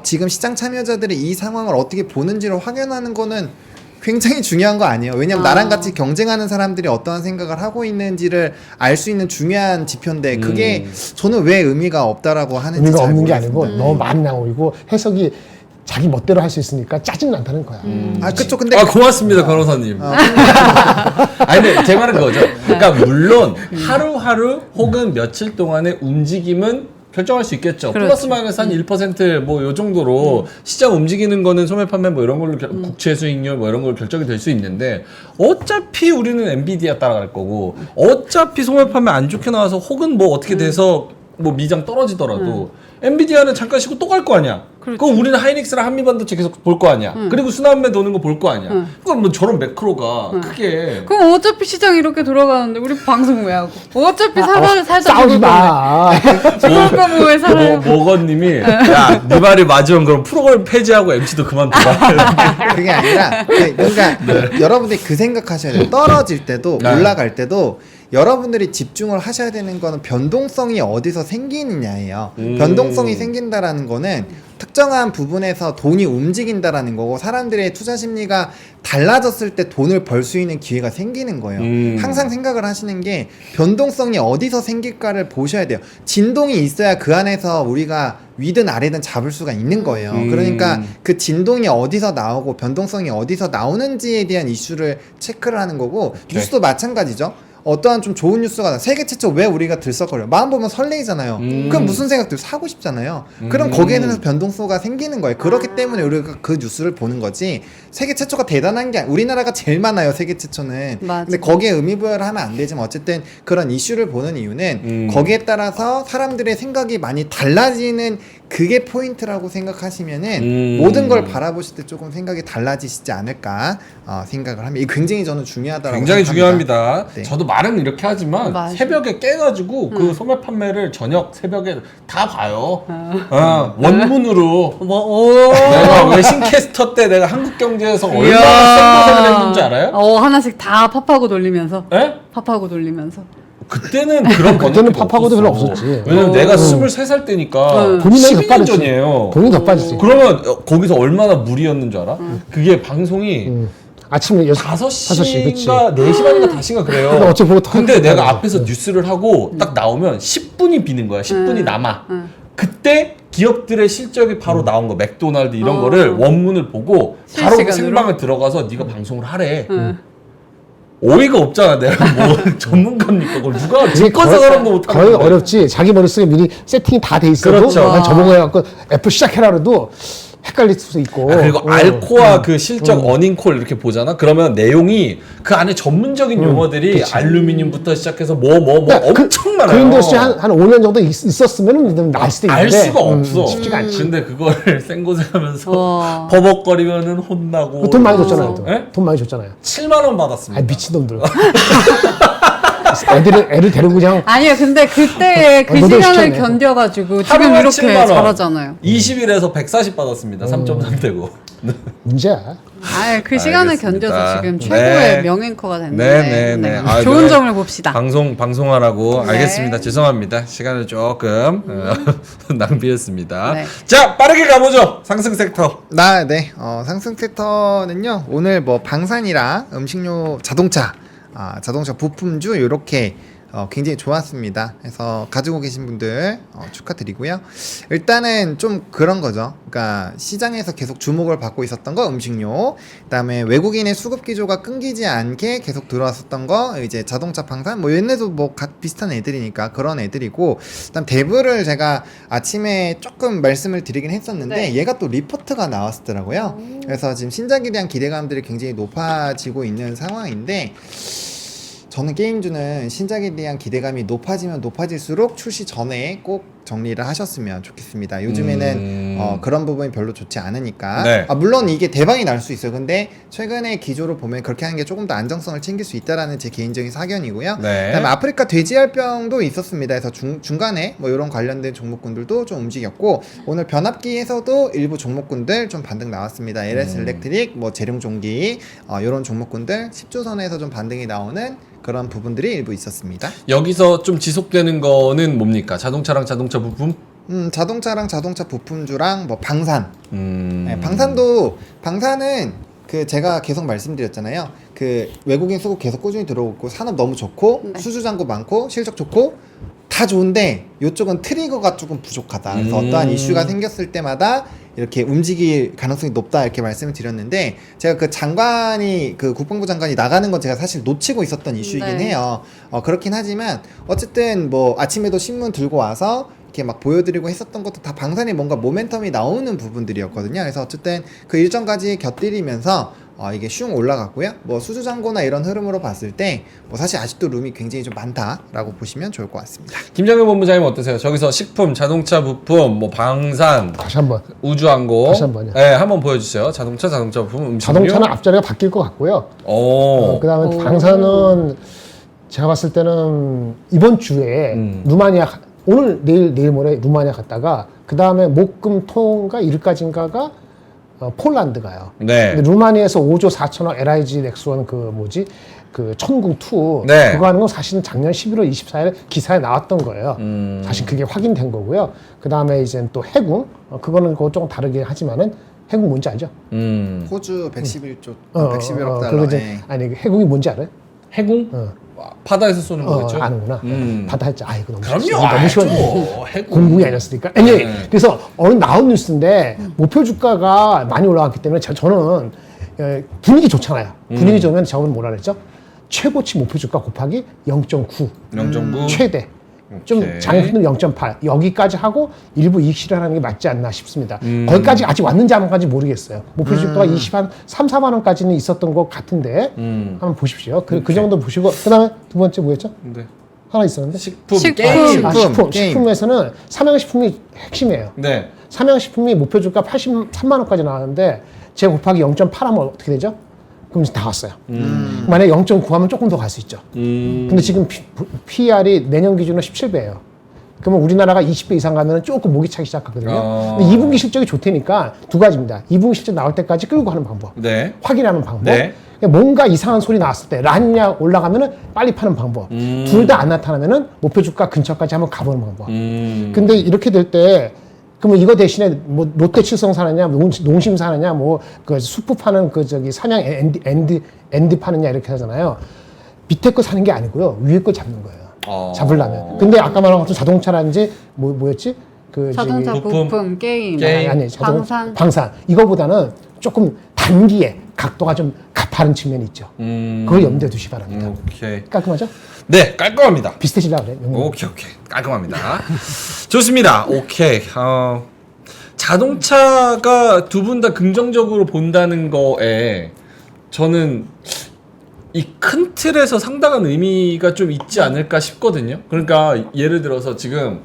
지금 시장 참여자들이 이 상황을 어떻게 보는지를 확인하는 거는 굉장히 중요한 거 아니에요. 왜냐면 나랑 같이 경쟁하는 사람들이 어떠한 생각을 하고 있는지를 알 수 있는 중요한 지표인데 그게 저는 왜 의미가 없다라고 하는지 의미가 잘 없는 게 모르겠어요. 아니고 너무 많이 나오고 해석이 자기 멋대로 할 수 있으니까 짜증 난다는 거야. 그쵸. 근데 고맙습니다, 변호사님. 아니, 근데 제 말은 그거죠. 그러니까 물론 하루하루 혹은 며칠 동안의 움직임은 결정할 수 있겠죠. 그렇죠. 플러스 마이너스 한 1% 뭐 요 정도로 시장 움직이는 거는 소매 판매 뭐 이런 걸로 국채 수익률 뭐 이런 걸로 결정이 될 수 있는데 어차피 우리는 엔비디아 따라갈 거고 어차피 소매 판매 안 좋게 나와서 혹은 뭐 어떻게 돼서 뭐 미장 떨어지더라도 엔비디아는 잠깐 쉬고 또 갈 거 아니야. 그렇죠. 그럼 우리는 하이닉스랑 한미반도체 계속 볼 거 아니야. 그리고 순환매 도는 거 볼 거 아니야. 그럼 뭐 저런 매크로가 크게 그럼 어차피 시장 이렇게 돌아가는데 우리 방송 왜 하고? 어차피 살다 싸우지 죽을 마. 죽을 거면 왜 살아요? 모건님이 야, 네 말이 맞으면 그럼 프로그램 폐지하고 MC도 그만둬라. 그게 아니라 그러니까 여러분들이 그 생각하셔야 돼요. 떨어질 때도 네. 올라갈 때도 여러분들이 집중을 하셔야 되는 거는 변동성이 어디서 생기느냐예요. 변동성이 생긴다라는 거는 특정한 부분에서 돈이 움직인다라는 거고 사람들의 투자 심리가 달라졌을 때 돈을 벌 수 있는 기회가 생기는 거예요. 항상 생각을 하시는 게 변동성이 어디서 생길까를 보셔야 돼요. 진동이 있어야 그 안에서 우리가 위든 아래든 잡을 수가 있는 거예요. 그러니까 그 진동이 어디서 나오고 변동성이 어디서 나오는지에 대한 이슈를 체크를 하는 거고 뉴스도 마찬가지죠. 어떠한 좀 좋은 뉴스가 나 세계 최초 왜 우리가 들썩거려 마음 보면 설레이잖아요. 그럼 무슨 생각들 사고 싶잖아요. 그럼 거기에는 변동성가 생기는 거예요. 그렇기 때문에 우리가 그 뉴스를 보는 거지 세계 최초가 대단한 게 우리나라가 제일 많아요. 세계 최초는. 맞아. 근데 거기에 의미 부여를 하면 안 되지만 어쨌든 그런 이슈를 보는 이유는 거기에 따라서 사람들의 생각이 많이 달라지는 그게 포인트라고 생각하시면은 모든 걸 바라보실 때 조금 생각이 달라지시지 않을까 생각을 합니다. 이게 굉장히 저는 중요하다고 굉장히 생각합니다. 중요합니다. 네. 저도 말은 이렇게 하지만 맞아. 새벽에 깨가지고 그 소매 판매를 저녁 새벽에 다 봐요. 원문으로. 내가 외신캐스터 때 내가 한국경제에서 얼마나 생고생을 했는지 알아요? 하나씩 다 팝하고 돌리면서. 예? 팝하고 돌리면서. 그때는 그런 그때는 팝하고도 별로 없었지. 왜냐면 내가 23살 때니까 본인이 더 12년 빠르지. 전이에요. 본인이 더 빠르지. 그러면 거기서 얼마나 무리였는 줄 알아? 그게 방송이 아침에 5시인가 4시 반인가 5시인가 그래요. 근데 어째 보고 근데 더 내가 하잖아. 앞에서 뉴스를 하고 딱 나오면 10분이 비는 거야. 10분이 남아. 그때 기업들의 실적이 바로 나온 거 맥도날드 이런 거를 원문을 보고 바로 실시간으로? 생방에 들어가서 네가 방송을 하래. 어이가 없잖아. 내가 뭐 전문가입니까? 그걸 누가 직권 생활도 못하는 거의 어렵지. 자기 머릿속에 미리 세팅이 다 돼 있어도 그렇죠. 난 저보고 해갖고 애플 시작해라 그래도 헷갈릴 수 있고. 그리고 알코와 그 실적 어닝콜 이렇게 보잖아. 그러면 내용이 그 안에 전문적인 용어들이 알루미늄부터 시작해서 뭐 엄청 많아요. 그 인더스트리 한 5년 정도 있었으면 나을 수도 있는데 알 수가 없어. 쉽지가 않지. 근데 그걸 생고생하면서 와. 버벅거리면은 혼나고. 돈 많이 줬잖아요. 또. 예? 돈 많이 줬잖아요. 7만 원 받았습니다. 아 미친놈들. 애를 데리고 그냥 아니요, 근데 그때 그 너도 시간을 시켰네. 견뎌가지고 지금 하루에 이렇게 7만 원. 잘하잖아요. 20일에서 140 받았습니다. 3.3 되고. 문제야. 아, 그 시간을 알겠습니다. 견뎌서 지금 네. 최고의 명앵커가 됐는데 네. 아, 좋은 내가 점을 봅시다. 방송하라고 네. 알겠습니다. 죄송합니다. 시간을 조금 낭비했습니다. 네. 자, 빠르게 가보죠. 상승 섹터. 네. 상승 섹터는요. 오늘 뭐 방산이랑 음식료, 자동차 부품주 이렇게 굉장히 좋았습니다. 그래서 가지고 계신 분들 축하드리고요. 일단은 좀 그런 거죠. 그러니까 시장에서 계속 주목을 받고 있었던 거 음식료, 그다음에 외국인의 수급 기조가 끊기지 않게 계속 들어왔었던 거 이제 자동차 방산, 뭐 얘네도 뭐 비슷한 애들이니까 그런 애들이고, 그다음 대부를 제가 아침에 조금 말씀을 드리긴 했었는데 네. 얘가 또 리포트가 나왔더라고요. 그래서 지금 신작에 대한 기대감들이 굉장히 높아지고 있는 상황인데. 저는 게임주는 신작에 대한 기대감이 높아지면 높아질수록 출시 전에 꼭 정리를 하셨으면 좋겠습니다. 요즘에는 그런 부분이 별로 좋지 않으니까. 네. 물론 이게 대박이 날 수 있어요. 근데 최근의 기조를 보면 그렇게 하는 게 조금 더 안정성을 챙길 수 있다라는 제 개인적인 사견이고요. 네. 그다음에 아프리카 돼지열병도 있었습니다. 그래서 중간에 뭐 이런 관련된 종목군들도 좀 움직였고, 오늘 변압기에서도 일부 종목군들 좀 반등 나왔습니다. LS 일렉트릭, 뭐 재룡종기 이런 종목군들 10조선에서 좀 반등이 나오는 그런 부분들이 일부 있었습니다. 여기서 좀 지속되는 거는 뭡니까? 자동차랑 자동차 부품? 자동차랑 자동차 부품주랑 뭐 방산. 네, 방산은 그 제가 계속 말씀드렸잖아요. 그 외국인 수급 계속 꾸준히 들어오고 산업 너무 좋고 네. 수주 잔고 많고 실적 좋고 다 좋은데 이쪽은 트리거가 조금 부족하다. 그래서 어떠한 이슈가 생겼을 때마다 이렇게 움직일 가능성이 높다 이렇게 말씀을 드렸는데, 제가 그 장관이 그 국방부 장관이 나가는 건 제가 사실 놓치고 있었던 이슈이긴 네. 해요. 그렇긴 하지만 어쨌든 뭐 아침에도 신문 들고 와서 이렇게 막 보여드리고 했었던 것도 다 방산에 뭔가 모멘텀이 나오는 부분들이었거든요. 그래서 어쨌든 그 일정까지 곁들이면서 이게 슝 올라갔고요. 뭐 수주잔고나 이런 흐름으로 봤을 때 뭐 사실 아직도 룸이 굉장히 좀 많다라고 보시면 좋을 것 같습니다. 김정일 본부장님 어떠세요? 저기서 식품, 자동차 부품, 뭐 방산, 다시 한번. 우주항공. 다시 한번요. 네, 한번 보여주세요. 자동차 부품, 음식료. 자동차는 앞자리가 바뀔 것 같고요. 오. 그다음에 방산은 제가 봤을 때는 이번 주에 루마니아 오늘 내일 모레 루마니아 갔다가 그다음에 목금토인가 일까지인가가 폴란드 가요. 네. 근데 루마니아에서 5조 4천억 LIG 넥스원 그 천궁 2 네. 그거 하는 건 사실은 작년 11월 24일 기사에 나왔던 거예요. 사실 그게 확인된 거고요. 그다음에 이제 또 해군 그거는 그거 조금 다르게 하지만은 해군 뭔지 알죠? 호주 111조 111억 달러. 그거 이제 아니 해군이 뭔지 알아요? 해공? 바다에서 쏘는 거겠죠? 아는구나. 바다 했죠. 이거 너무 그럼요, 너무 알죠. 쉬웠네. 해군. 공군이 아니었으니까. 그래서 오늘 나온 뉴스인데 목표 주가가 많이 올라갔기 때문에 저는 분위기 좋잖아요. 분위기 좋으면 저는 뭐라 그랬죠? 최고치 목표 주가 곱하기 0.9 0.9. 최대. 좀 오케이. 장기는 0.8 여기까지 하고 일부 이익 실현하는 게 맞지 않나 싶습니다. 거기까지 아직 왔는지 안 왔는지 모르겠어요. 목표 주가가 23, 4만 원까지는 있었던 것 같은데 한번 보십시오. 그 정도 보시고 그다음에 두 번째 뭐였죠? 네. 하나 있었는데 식품, 식품. 게임. 게임. 식품에서는 삼양식품이 핵심이에요. 네. 삼양식품이 목표 주가 83만 원까지 나왔는데 제 곱하기 0.8하면 어떻게 되죠? 그럼 이제 다 왔어요. 만약에 0.9 하면 조금 더 갈 수 있죠. 근데 지금 PER이 내년 기준으로 17배예요. 그러면 우리나라가 20배 이상 가면 조금 목이 차기 시작하거든요. 근데 2분기 실적이 좋다니까 두 가지입니다. 2분기 실적 나올 때까지 끌고 가는 방법. 네. 확인하는 방법. 네. 뭔가 이상한 소리 나왔을 때 라니냐 올라가면은 빨리 파는 방법. 둘 다 안 나타나면은 목표 주가 근처까지 한번 가보는 방법. 근데 이렇게 될 때 그러면 이거 대신에 뭐 롯데 칠성 사느냐, 농심 사느냐, 뭐 그 수프 파는 그 저기 삼양 엔디 파느냐 이렇게 하잖아요. 밑에 거 사는 게 아니고요, 위에 거 잡는 거예요. 잡으려면. 근데 아까 말한 것처럼 자동차라든지 뭐였지? 그 자동차 저기- 부품, 게임, 아니 방산. 방산 이거보다는 조금 단기에 각도가 좀 가파른 측면이 있죠. 그걸 염두에 두시 바랍니다. 오케이. 깔끔하죠? 네, 깔끔합니다. 비슷해지려 그래. 오케이. 깔끔합니다. 좋습니다. 오케이. 자동차가 두 분 다 긍정적으로 본다는 거에 저는 이 큰 틀에서 상당한 의미가 좀 있지 않을까 싶거든요. 그러니까 예를 들어서 지금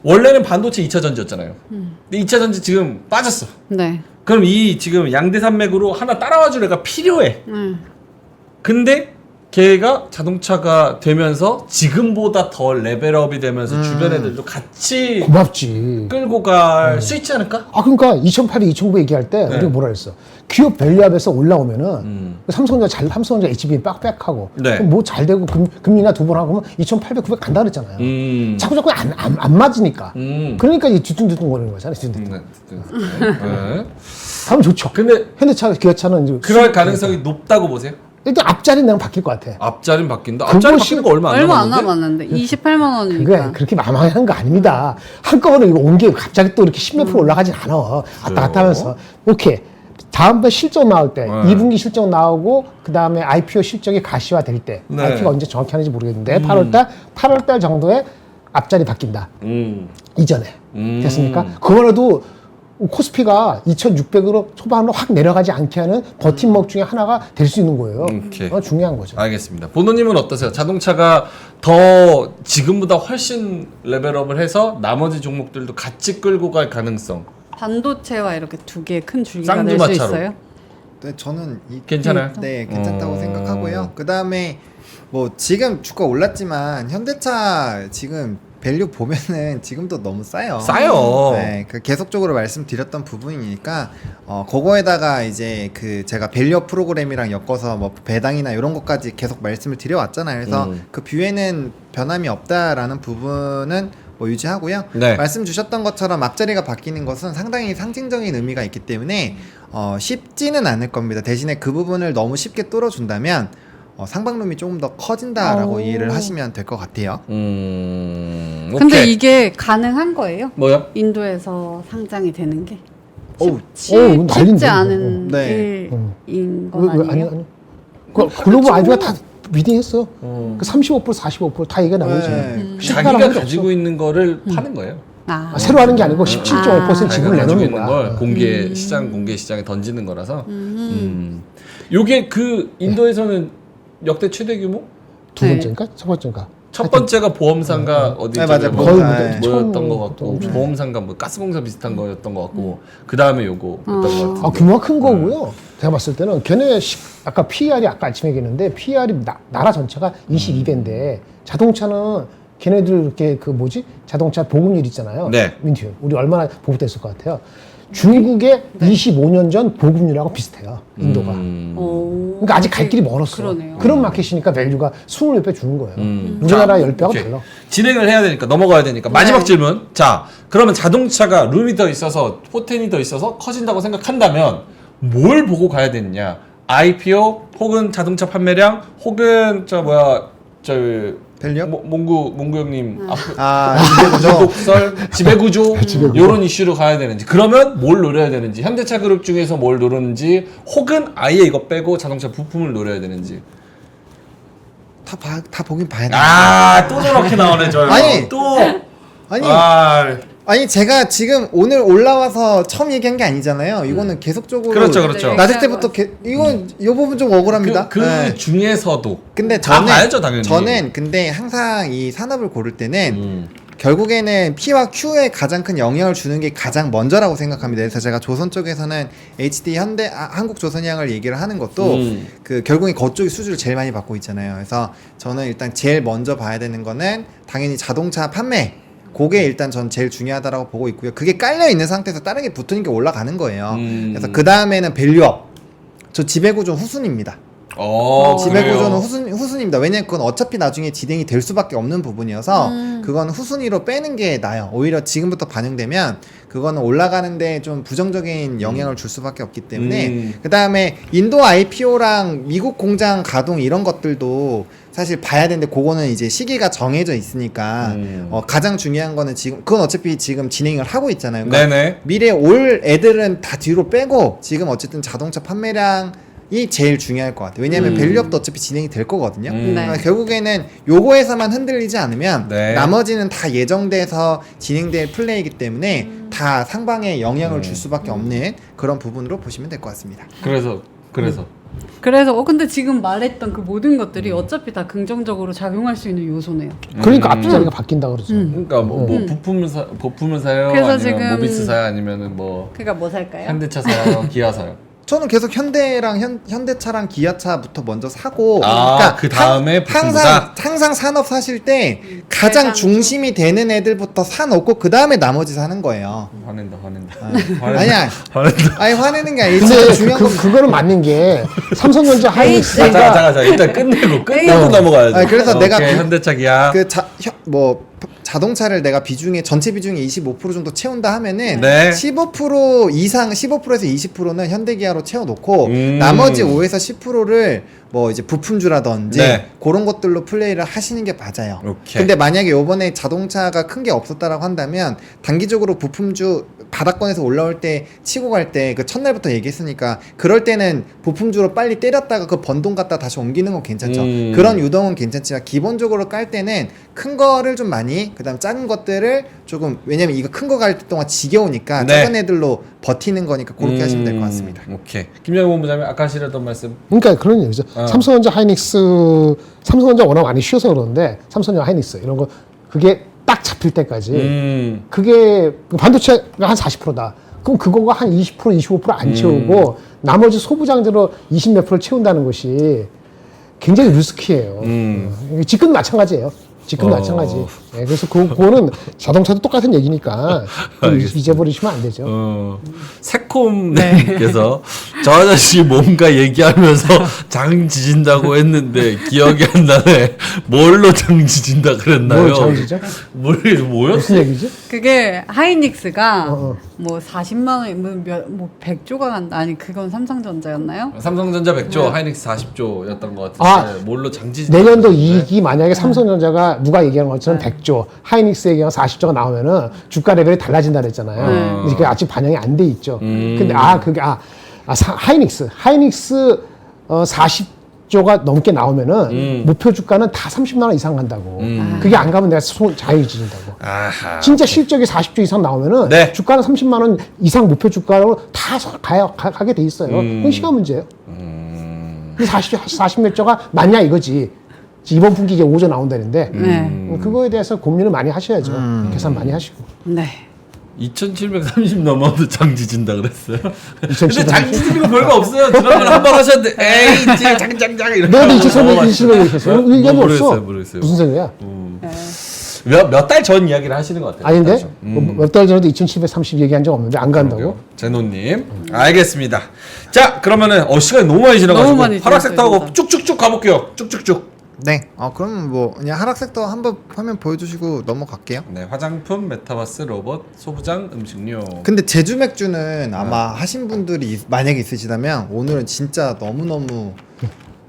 원래는 반도체 2차 전지였잖아요. 근데 2차 전지 지금 빠졌어. 네. 그럼 이 지금 양대 산맥으로 하나 따라와줄 애가 필요해. 근데 걔가 자동차가 되면서 지금보다 더 레벨업이 되면서 주변 애들도 같이 고맙지. 끌고 갈 수 있지 않을까? 아 그러니까 2008, 2009 얘기할 때 네. 우리가 뭐라 그랬어? 기업 밸류업에서 올라오면은 삼성전자 HBM 빡빡하고 네. 뭐 잘 되고 금리나 두 번 하고 그러면 2,800, 900 간다 그랬잖아요. 자꾸 안 맞으니까. 그러니까 이 뒤뚱뒤뚱 거리는 거잖아요. 뒤뚱뒤뚱. 네. 하면 좋죠. 근데 현대차, 기아차는 이제 그럴 가능성이 높다고 보세요? 일단 앞자리는 내가 바뀔 것 같아. 앞자리는 바뀐다? 그것이 앞자리 바뀌는 거 얼마 안 남았는데 28만 그게 원이니까. 그렇게 만만한 거 아닙니다. 한꺼번에 이거 온 게 갑자기 또 이렇게 10몇 프로 올라가진 않아. 왔다 갔다 하면서. 오케이. 다음번 실적 나올 때, 2분기 실적 나오고, 그 다음에 IPO 실적이 가시화 될 때, 네. IPO가 언제 정확히 하는지 모르겠는데, 8월달 정도에 앞자리 바뀐다. 이전에. 됐습니까? 그거라도 코스피가 2,600으로 초반으로 확 내려가지 않게 하는 버팀목 중에 하나가 될 수 있는 거예요. 오케이. 중요한 거죠. 알겠습니다. 보노님은 어떠세요? 자동차가 더 지금보다 훨씬 레벨업을 해서 나머지 종목들도 같이 끌고 갈 가능성. 반도체와 이렇게 두 개의 큰 줄기가 될 수 쌍두마차로. 있어요? 네, 저는 괜찮아요? 네, 괜찮다고 생각하고요. 그 다음에 뭐 지금 주가 올랐지만 현대차 지금 밸류 보면은 지금도 너무 싸요. 싸요. 네, 그 계속적으로 말씀드렸던 부분이니까 그거에다가 이제 그 제가 밸류 프로그램이랑 엮어서 뭐 배당이나 이런 것까지 계속 말씀을 드려왔잖아요. 그래서 그 뷰에는 변함이 없다라는 부분은 뭐 유지하고요. 네. 말씀 주셨던 것처럼 앞자리가 바뀌는 것은 상당히 상징적인 의미가 있기 때문에 쉽지는 않을 겁니다. 대신에 그 부분을 너무 쉽게 뚫어준다면 상방룸이 조금 더 커진다라고 이해를 하시면 될 것 같아요. 근데 오케이. 이게 가능한 거예요? 뭐요? 인도에서 상장이 되는 게? 어우, 난린데, 쉽지 않은 네. 일인 건 아니에요? 아니. 글로벌 아이디가 다 미팅했어. 그 35%, 45%다 얘기가 나오지. 네. 자기가 가지고 있는 거를 파는 거예요. 새로 하는 게 아니고 17.5% 자기가 지분을 가지고 내놓는 있는 거야. 걸 공개 시장에 던지는 거라서. 요게 그 인도에서는 역대 최대 규모? 두 번째인가? 첫 번째인가? 첫 번째가 보험상가 어디 네, 맞아요. 뭐 거의 네. 뭐였던 처음 것 같고 네. 보험상가 뭐 가스공사 비슷한 거였던 것 같고 그 다음에 요거였던 것 같은데. 규모가 큰 거고요. 제가 봤을 때는 걔네 아까 PER이 아까 아침에 얘기했는데 PER이 나라 전체가 22배인데 자동차는 걔네들 이렇게 그 뭐지 자동차 보급률 있잖아요. 네. 민튜 우리 얼마나 보급됐을 것 같아요. 중국의 25년 전 보급률하고 비슷해요. 인도가. 그러니까 아직 갈 길이 멀었어. 그러네요. 그런 마켓이니까 밸류가 20몇 배 주는 거예요. 우리나라 10배하고 오케이. 달라. 진행을 해야 되니까 넘어가야 되니까 마지막 질문. 자, 그러면 자동차가 룸이 더 있어서 포텐이 더 있어서 커진다고 생각한다면 뭘 보고 가야 되느냐? IPO 혹은 자동차 판매량 혹은 밸류? 몽구 형님 지배구조. 지배구조 이런 이슈로 가야 되는지 그러면 뭘 노려야 되는지 현대차 그룹 중에서 뭘 노리는지 혹은 아예 이거 빼고 자동차 부품을 노려야 되는지 다 보긴 봐야 돼요. 또 저렇게 나오네 저 아니, 또 아니, 아니 제가 지금 오늘 올라와서 처음 얘기한 게 아니잖아요. 이거는 계속적으로 그렇죠. 낮을 때부터 이건 이 부분 좀 억울합니다. 그 네. 중에서도 근데 다 봐야죠, 당연히. 저는 근데 항상 이 산업을 고를 때는 결국에는 P와 Q에 가장 큰 영향을 주는 게 가장 먼저라고 생각합니다. 그래서 제가 조선 쪽에서는 HD 현대 한국조선해양을 얘기를 하는 것도 그 결국에 그쪽이 수주를 제일 많이 받고 있잖아요. 그래서 저는 일단 제일 먼저 봐야 되는 거는 당연히 자동차 판매. 그게 일단 전 제일 중요하다라고 보고 있고요. 그게 깔려 있는 상태에서 다른 게 붙으니까 올라가는 거예요. 그래서 그 다음에는 밸류업. 저 지배구조 후순입니다. 지배 그래요? 구조는 후순위입니다. 왜냐면 그건 어차피 나중에 진행이 될 수밖에 없는 부분이어서 그건 후순위로 빼는 게 나아요. 오히려 지금부터 반영되면 그거는 올라가는데 좀 부정적인 영향을 줄 수밖에 없기 때문에 그 다음에 인도 IPO랑 미국 공장 가동 이런 것들도 사실 봐야 되는데 그거는 이제 시기가 정해져 있으니까 가장 중요한 거는 지금 그건 어차피 지금 진행을 하고 있잖아요. 그러니까 네네. 미래 올 애들은 다 뒤로 빼고 지금 어쨌든 자동차 판매량이 제일 중요할 것 같아요. 왜냐하면 밸류업도 어차피 진행이 될 거거든요. 그러니까 결국에는 요거에서만 흔들리지 않으면 네. 나머지는 다 예정돼서 진행될 플레이이기 때문에 다 상방에 영향을 줄 수밖에 없는 그런 부분으로 보시면 될 것 같습니다. 그래서 그래서 근데 지금 말했던 그 모든 것들이 어차피 다 긍정적으로 작용할 수 있는 요소네요. 그러니까 앞뒤자리가 바뀐다 그러죠. 그러니까 뭐 부품을 사요? 그래서 아니면 지금- 모비스 사요? 아니면은 뭐 그러니까 뭐 살까요? 현대차 사요? 기아 사요? 저는 계속 현대랑 현대차랑 기아차부터 먼저 사고 그 다음에 항상 산업 사실 때 가장 중심이 되는 애들부터 사놓고 그 다음에 나머지 사는 거예요. 화낸다. 아니야. 화낸다. 아니 화내는 게 아니라 근데 진짜 중요한 건 그거는 맞는 게 삼성전자 하이닉스가 자, 일단 끝내고 넘어가야죠. 아니, 그래서 내가 오케이, 현대차 기아. 자동차를 내가 전체 비중의 25% 정도 채운다 하면은 네. 15% 이상 15%에서 20%는 현대기아로 채워놓고 음. 나머지 5에서 10%를 뭐 이제 부품주라든지 네. 그런 것들로 플레이를 하시는 게 맞아요. 오케이. 근데 만약에 요번에 자동차가 큰 게 없었다라고 한다면 단기적으로 부품주 바닥권에서 올라올 때 치고 갈 때 그 첫날부터 얘기했으니까 그럴 때는 부품주로 빨리 때렸다가 그 번동 갖다 다시 옮기는 건 괜찮죠. 그런 유동은 괜찮지만 기본적으로 깔 때는 큰 거를 좀 많이 그다음 작은 것들을 조금 왜냐면 이거 큰 거 갈 때동안 지겨우니까 네. 작은 애들로 버티는 거니까 그렇게 하시면 될 것 같습니다. 오케이. 김영희 본부장님 아까 하시려던 말씀. 그러니까 그런 얘기죠. 삼성전자 하이닉스, 삼성전자 워낙 많이 쉬어서 그러는데 삼성전자 하이닉스 이런 거 그게 딱 잡힐 때까지 그게 반도체가 한 40%다. 그럼 그거가 한 20%, 25%안 채우고 나머지 소부장들로 20몇 프로 채운다는 것이 굉장히 리스키예요. 지금 마찬가지예요. 지금 마찬가지. 네, 그래서 그거는 자동차도 똑같은 얘기니까 잊어버리시면 안 되죠. 새콤님께서 저 아저씨 뭔가 얘기하면서 장 지진다고 했는데 기억이 안 나네. 뭘로 장 지진다 그랬나요? 뭘 장지죠? 뭐였어? 무슨 얘기지? 그게 하이닉스가 어. 뭐 40만 원, 뭐 100조가 간다. 아니 그건 삼성전자였나요? 삼성전자 100조, 하이닉스 40조였던 것 같은데 뭘로 장 지진다 내년도 그랬는데? 이익이 만약에 삼성전자가 누가 얘기하는 것처럼 100조, 하이닉스 얘기가 40조가 나오면은 주가 레벨이 달라진다 그랬잖아요. 근데 그게 아직 반영이 안 돼 있죠. 근데 하이닉스 40조가 넘게 나오면은 목표 주가는 다 30만 원 이상 간다고. 그게 안 가면 내가 자유해진다고. 아하. 진짜 실적이 40조 이상 나오면은 네. 주가는 30만 원 이상 목표 주가로 다 가게 돼 있어요. 그건 시간 문제예요. 근데 40몇 조가 맞냐 이거지. 이번 분기 이제 5조 나온다는데 그거에 대해서 고민을 많이 하셔야죠. 계산 많이 하시고. 네. 2730 넘어도 장 지진다 그랬어요. 근데 2730? 장 지지는 거 별거 없어요. 지난번에 한 번 하셨는데 에이 이제 장장장 이렇게 너도 하고 2730 얘기했어요? 의견이 없어. 모르겠어요. 무슨 소리야? 몇 달 전 이야기를 하시는 것 같아요. 아닌데? 몇 달 전. 몇 달 전에도 2730 얘기한 적 없는데 안 간다고? 제노님. 알겠습니다. 자 그러면은 시간이 너무 많이 지나가지고 너무 많이 하락 지났어요, 섹터하고 진짜. 쭉쭉쭉 가볼게요. 쭉쭉쭉. 네. 그럼 뭐 그냥 하락 섹터 한번 화면 보여주시고 넘어갈게요. 네, 화장품, 메타버스, 로봇, 소부장, 음식료. 근데 제주 맥주는 아마 하신 분들이 만약에 있으시다면 오늘은 진짜 너무너무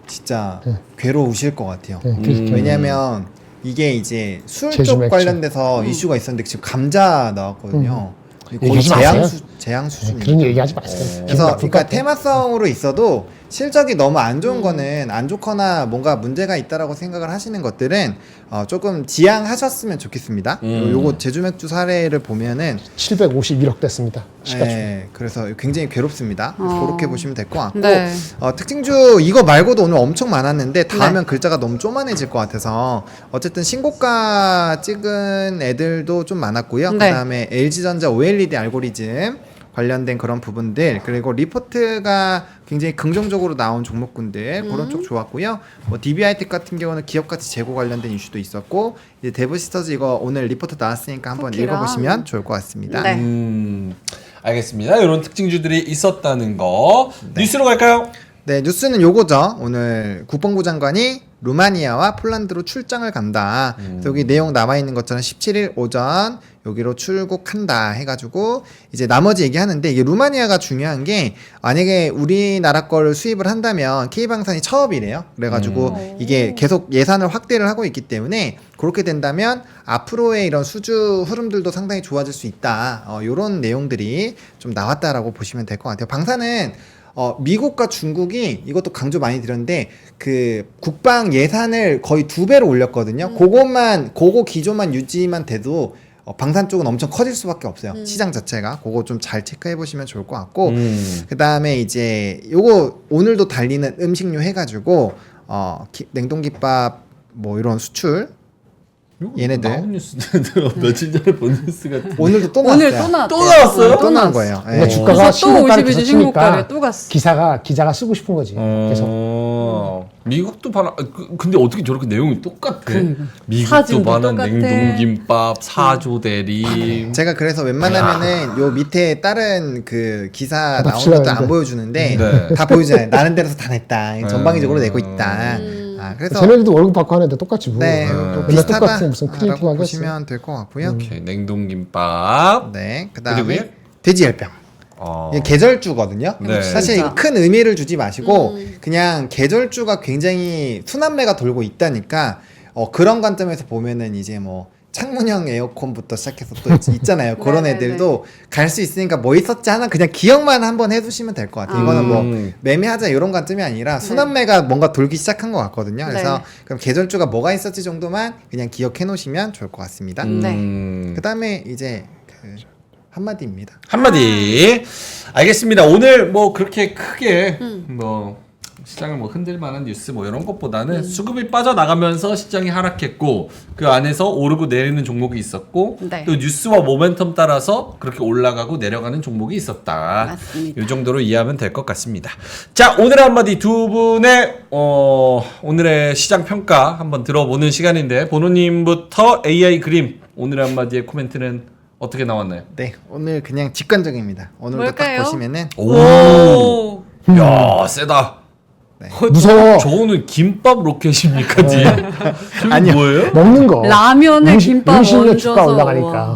진짜 괴로우실 것 같아요. 네, 그렇게. 왜냐면 이게 이제 술 제주 쪽 맥주. 관련돼서 이슈가 있었는데 지금 감자 나왔거든요. 거의 얘기하지 마세요. 재앙 네, 수준이에요. 그런 얘기 하지 마세요. 그래서 기분 나쁠 것 그러니까 같아. 테마성으로 있어도 실적이 너무 안 좋은 거는 안 좋거나 뭔가 문제가 있다라고 생각을 하시는 것들은 조금 지양하셨으면 좋겠습니다. 요거 제주 맥주 사례를 보면은 751억 됐습니다. 시가총. 네, 그래서 굉장히 괴롭습니다. 그래서 그렇게 보시면 될 것 같고 네. 특징주 이거 말고도 오늘 엄청 많았는데 다 하면 글자가 너무 쪼만해질 것 같아서 어쨌든 신고가 찍은 애들도 좀 많았고요. 네. 그다음에 LG전자 OLED 알고리즘 관련된 그런 부분들 그리고 리포트가 굉장히 긍정적으로 나온 종목군들 그런 쪽 좋았고요. 뭐 DBI텍 같은 경우는 기업 가치 재고 관련된 이슈도 있었고 이제 데브시스터즈 이거 오늘 리포트 나왔으니까 한번 쿠키랑. 읽어보시면 좋을 것 같습니다. 네. 알겠습니다. 이런 특징주들이 있었다는 거. 뉴스로 갈까요? 네, 뉴스는 요거죠. 오늘 국방부 장관이 루마니아와 폴란드로 출장을 간다. 그래서 여기 내용 남아있는 것처럼 17일 오전 여기로 출국한다 해가지고 이제 나머지 얘기하는데, 이게 루마니아가 중요한 게, 만약에 우리나라 거를 수입을 한다면 K방산이 처음이래요. 그래가지고 이게 계속 예산을 확대를 하고 있기 때문에 그렇게 된다면 앞으로의 이런 수주 흐름들도 상당히 좋아질 수 있다. 요런 내용들이 좀 나왔다라고 보시면 될 것 같아요. 방산은 미국과 중국이, 이것도 강조 많이 드렸는데, 그 국방 예산을 거의 2배로 올렸거든요. 그거 기조만 유지만 돼도 방산 쪽은 엄청 커질 수밖에 없어요. 시장 자체가. 그거 좀 잘 체크해 보시면 좋을 것 같고, 그 다음에 이제 요거 오늘도 달리는 음식료 해가지고 냉동김밥 뭐 이런 수출, 얘네들 나온 뉴스인데 며칠 전에 본 뉴스 같은. 오늘도 또 오늘 나왔어요. 또 나왔대요. 또 나왔어요? 또 나온 거예요. 근데 예. 주가가 그래서 또 신고가를 52주 계속 신고가를 치니까 또 갔어. 기자가 쓰고 싶은 거지. 계속. 미국도 반환. 근데 어떻게 저렇게 내용이 똑같아? 미국도 사진도 반환 똑같아. 냉동김밥 4조 대리. 제가 그래서 웬만하면은 요 밑에 다른 그 기사 다 나오는 것도 안 붙이려고 보여주는데 네. 다 보여주잖아요. 나는 데려서 다 냈다. 전방위적으로 내고 있다. 그래서 쟤네들도 월급 받고 하는데 똑같이 뭐. 네, 맨날 비슷하다 똑같은 무슨 라고 크리에이티브하게 보시면 될 것 같고요. 오케이, 냉동김밥. 네, 그 그리고요? 다음에 돼지열병. 이게 계절주거든요. 네. 사실 진짜. 큰 의미를 주지 마시고 그냥 계절주가 굉장히 순환매가 돌고 있다니까 그런 관점에서 보면은 이제 뭐 창문형 에어컨부터 시작해서 또 있잖아요. 그런 네네네. 애들도 갈 수 있으니까 뭐 있었지 하나 그냥 기억만 한번 해두시면 될 것 같아요. 이거는 뭐 매매하자 이런 관점이 아니라 순환매가 뭔가 돌기 시작한 것 같거든요. 그래서 네. 그럼 계절주가 뭐가 있었지 정도만 그냥 기억해 놓으시면 좋을 것 같습니다. 그 다음에 이제 그 한마디입니다. 한마디. 알겠습니다. 오늘 뭐 그렇게 크게 뭐 시장을 뭐 흔들 만한 뉴스 뭐 이런 것보다는 수급이 빠져나가면서 시장이 하락했고, 그 안에서 오르고 내리는 종목이 있었고, 네. 또 뉴스와 모멘텀 따라서 그렇게 올라가고 내려가는 종목이 있었다. 맞습니다. 이 정도로 이해하면 될 것 같습니다. 자, 오늘의 한마디 두 분의 오늘의 시장 평가 한번 들어보는 시간인데, 보노님부터 AI 그림 오늘의 한마디의 코멘트는 어떻게 나왔나요? 네, 오늘 그냥 직관적입니다. 오늘도 뭘까요? 딱 보시면은 오, 야, 세다. 무서워. 저거는 김밥 로켓입니까, 뒤에? 저게 아니요. 뭐예요? 먹는 거. 라면에 김밥 음식료 주가 얹어서. 올라가니까.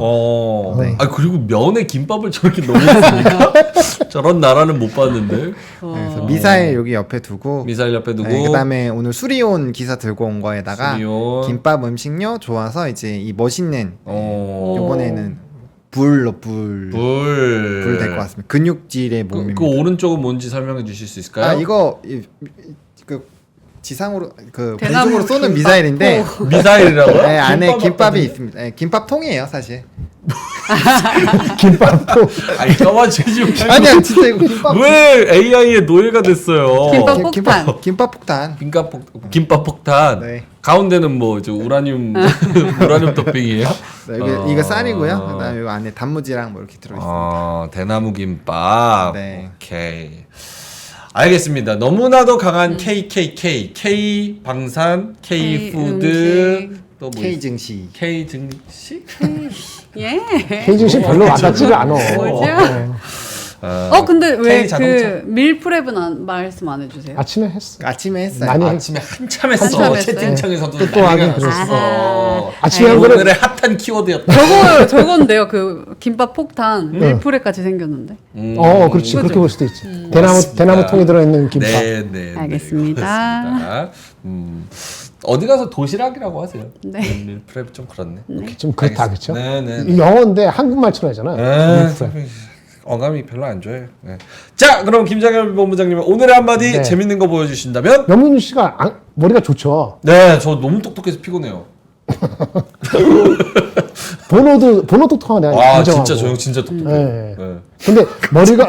네. 아, 그리고 면에 김밥을 저렇게 넣습니까? 저런 나라는 못 봤는데. 그래서 미사일 여기 옆에 두고 미사일 옆에 두고. 네, 그다음에 오늘 수리온 기사 들고 온 거에다가 수리온. 김밥 음식료 좋아서 이제 이 멋있는 요번에는 불 될 것 같습니다. 근육질의 몸입니다. 그 오른쪽은 뭔지 설명해 주실 수 있을까요? 아 이거 그 지상으로 그 대나무 공중으로 쏘는 김밥. 미사일인데 미사일이라고요? 네, 안에 김밥이 같다니. 있습니다. 네, 김밥통이에요 사실. 김밥도. 아니, 까마지지 말고. 아니야 진짜 이거 김밥. 왜 AI의 노예가 됐어요? 김밥 폭탄. 김밥 폭탄. 김밥 폭탄. 네. 가운데는 뭐 저 우라늄 토핑이에요? 네, 이거 쌀이고요. 그다음에 이 안에 단무지랑 뭐 이렇게 들어 있습니다. 대나무 김밥. 네. 오케이. 알겠습니다. 너무나도 강한 KKK, K 방산, K 푸드, 또 뭐 K 증시. K 증시? 예. 케이징씨 별로 와닿지가 않아. 뭐죠? 근데 왜 그 밀프렙은 말씀 안 해주세요? 아침에 했어. 아침에 했어요. 많이 아침에 한참 했어. 한참 했어요? 채팅창에서도 또또하게 난리가 났었어. 아침에 한 거는 오늘의 핫한 키워드였다. 저건데요. 그 김밥 폭탄 밀프렙까지 생겼는데. 그렇지. 그렇게 볼 수도 있지. 맞습니다. 대나무 통에 들어있는 김밥. 네. 알겠습니다. 그렇습니다. 어디 가서 도시락이라고 하세요. 네. 밀프렙 좀 그렇네. 좀 그렇다, 그렇죠? 네. 이 영어인데 한국말처럼 하잖아. 어감이 별로 안 좋아요. 네. 자, 그럼 김장현 본부장님 오늘의 한마디 네. 재밌는 거 보여주신다면? 염문주 씨가 머리가 좋죠. 네, 저 너무 똑똑해서 피곤해요. 번호 똑똑한 내가 아, 인정하고. 진짜 저 형 진짜 똑똑해요. 네. 네. 근데 머리가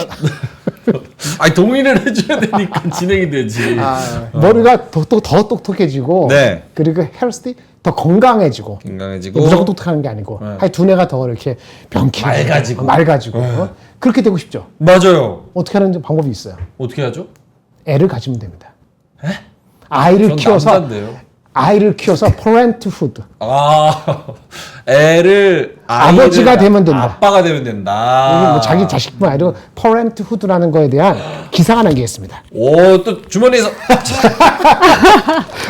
아니 동의를 해줘야 되니까 진행이 되지. 머리가 더 똑똑해지고, 네. 그리고 헬스티 더 건강해지고. 건강해지고 무조건 똑똑한 게 아니고, 두뇌가 더 이렇게 병쾌해지고, 맑아지고, 그렇게 되고 싶죠. 맞아요. 어떻게 하는 방법이 있어요. 어떻게 하죠? 애를 가지면 됩니다. 전 아이를 키워서 남자인데요. parenthood. 아, 애를 아버지가 되면 된다. 아빠가 되면 된다. 여기 뭐 자기 자식뿐 아니라 퍼렌트후드라는 거에 대한 기사가 난 게 있습니다. 오, 또 주머니에서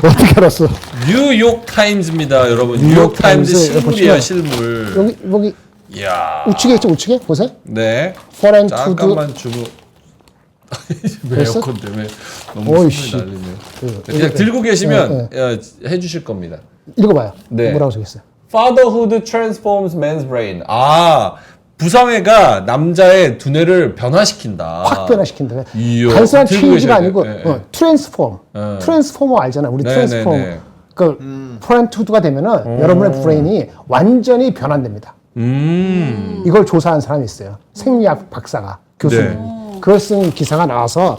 어떻게 알았어? 뉴욕 타임즈입니다, 여러분. 뉴욕 뉴욕 타임즈 타임즈 실물이에요, 보시면 실물. 여기 이야. 우측에 있죠, 우측에 보세요. 네. 퍼렌트후드. 잠깐만 주무. 왜 벌써? 에어컨 때문에 너무 어이씨. 숨이 날리네요. 그냥 들고 계시면 네, 해주실 겁니다. 읽어봐요. 네. 뭐라고 적었어요? Fatherhood transforms man's brain. 아, 부상해가 남자의 두뇌를 변화시킨다. 확 변화시킨다. 이야, 단순한 들고 체인지가 계셔야 아니고 돼요. 예, 예. 트랜스폼. 예. 트랜스포머 알잖아. 우리 네, 트랜스폼. 네, 네. 그 퍼렌트후드가 되면은 여러분의 브레인이 완전히 변환됩니다. 이걸 조사한 사람이 있어요. 생리학 박사가 교수님. 네. 그걸 쓴 기사가 나와서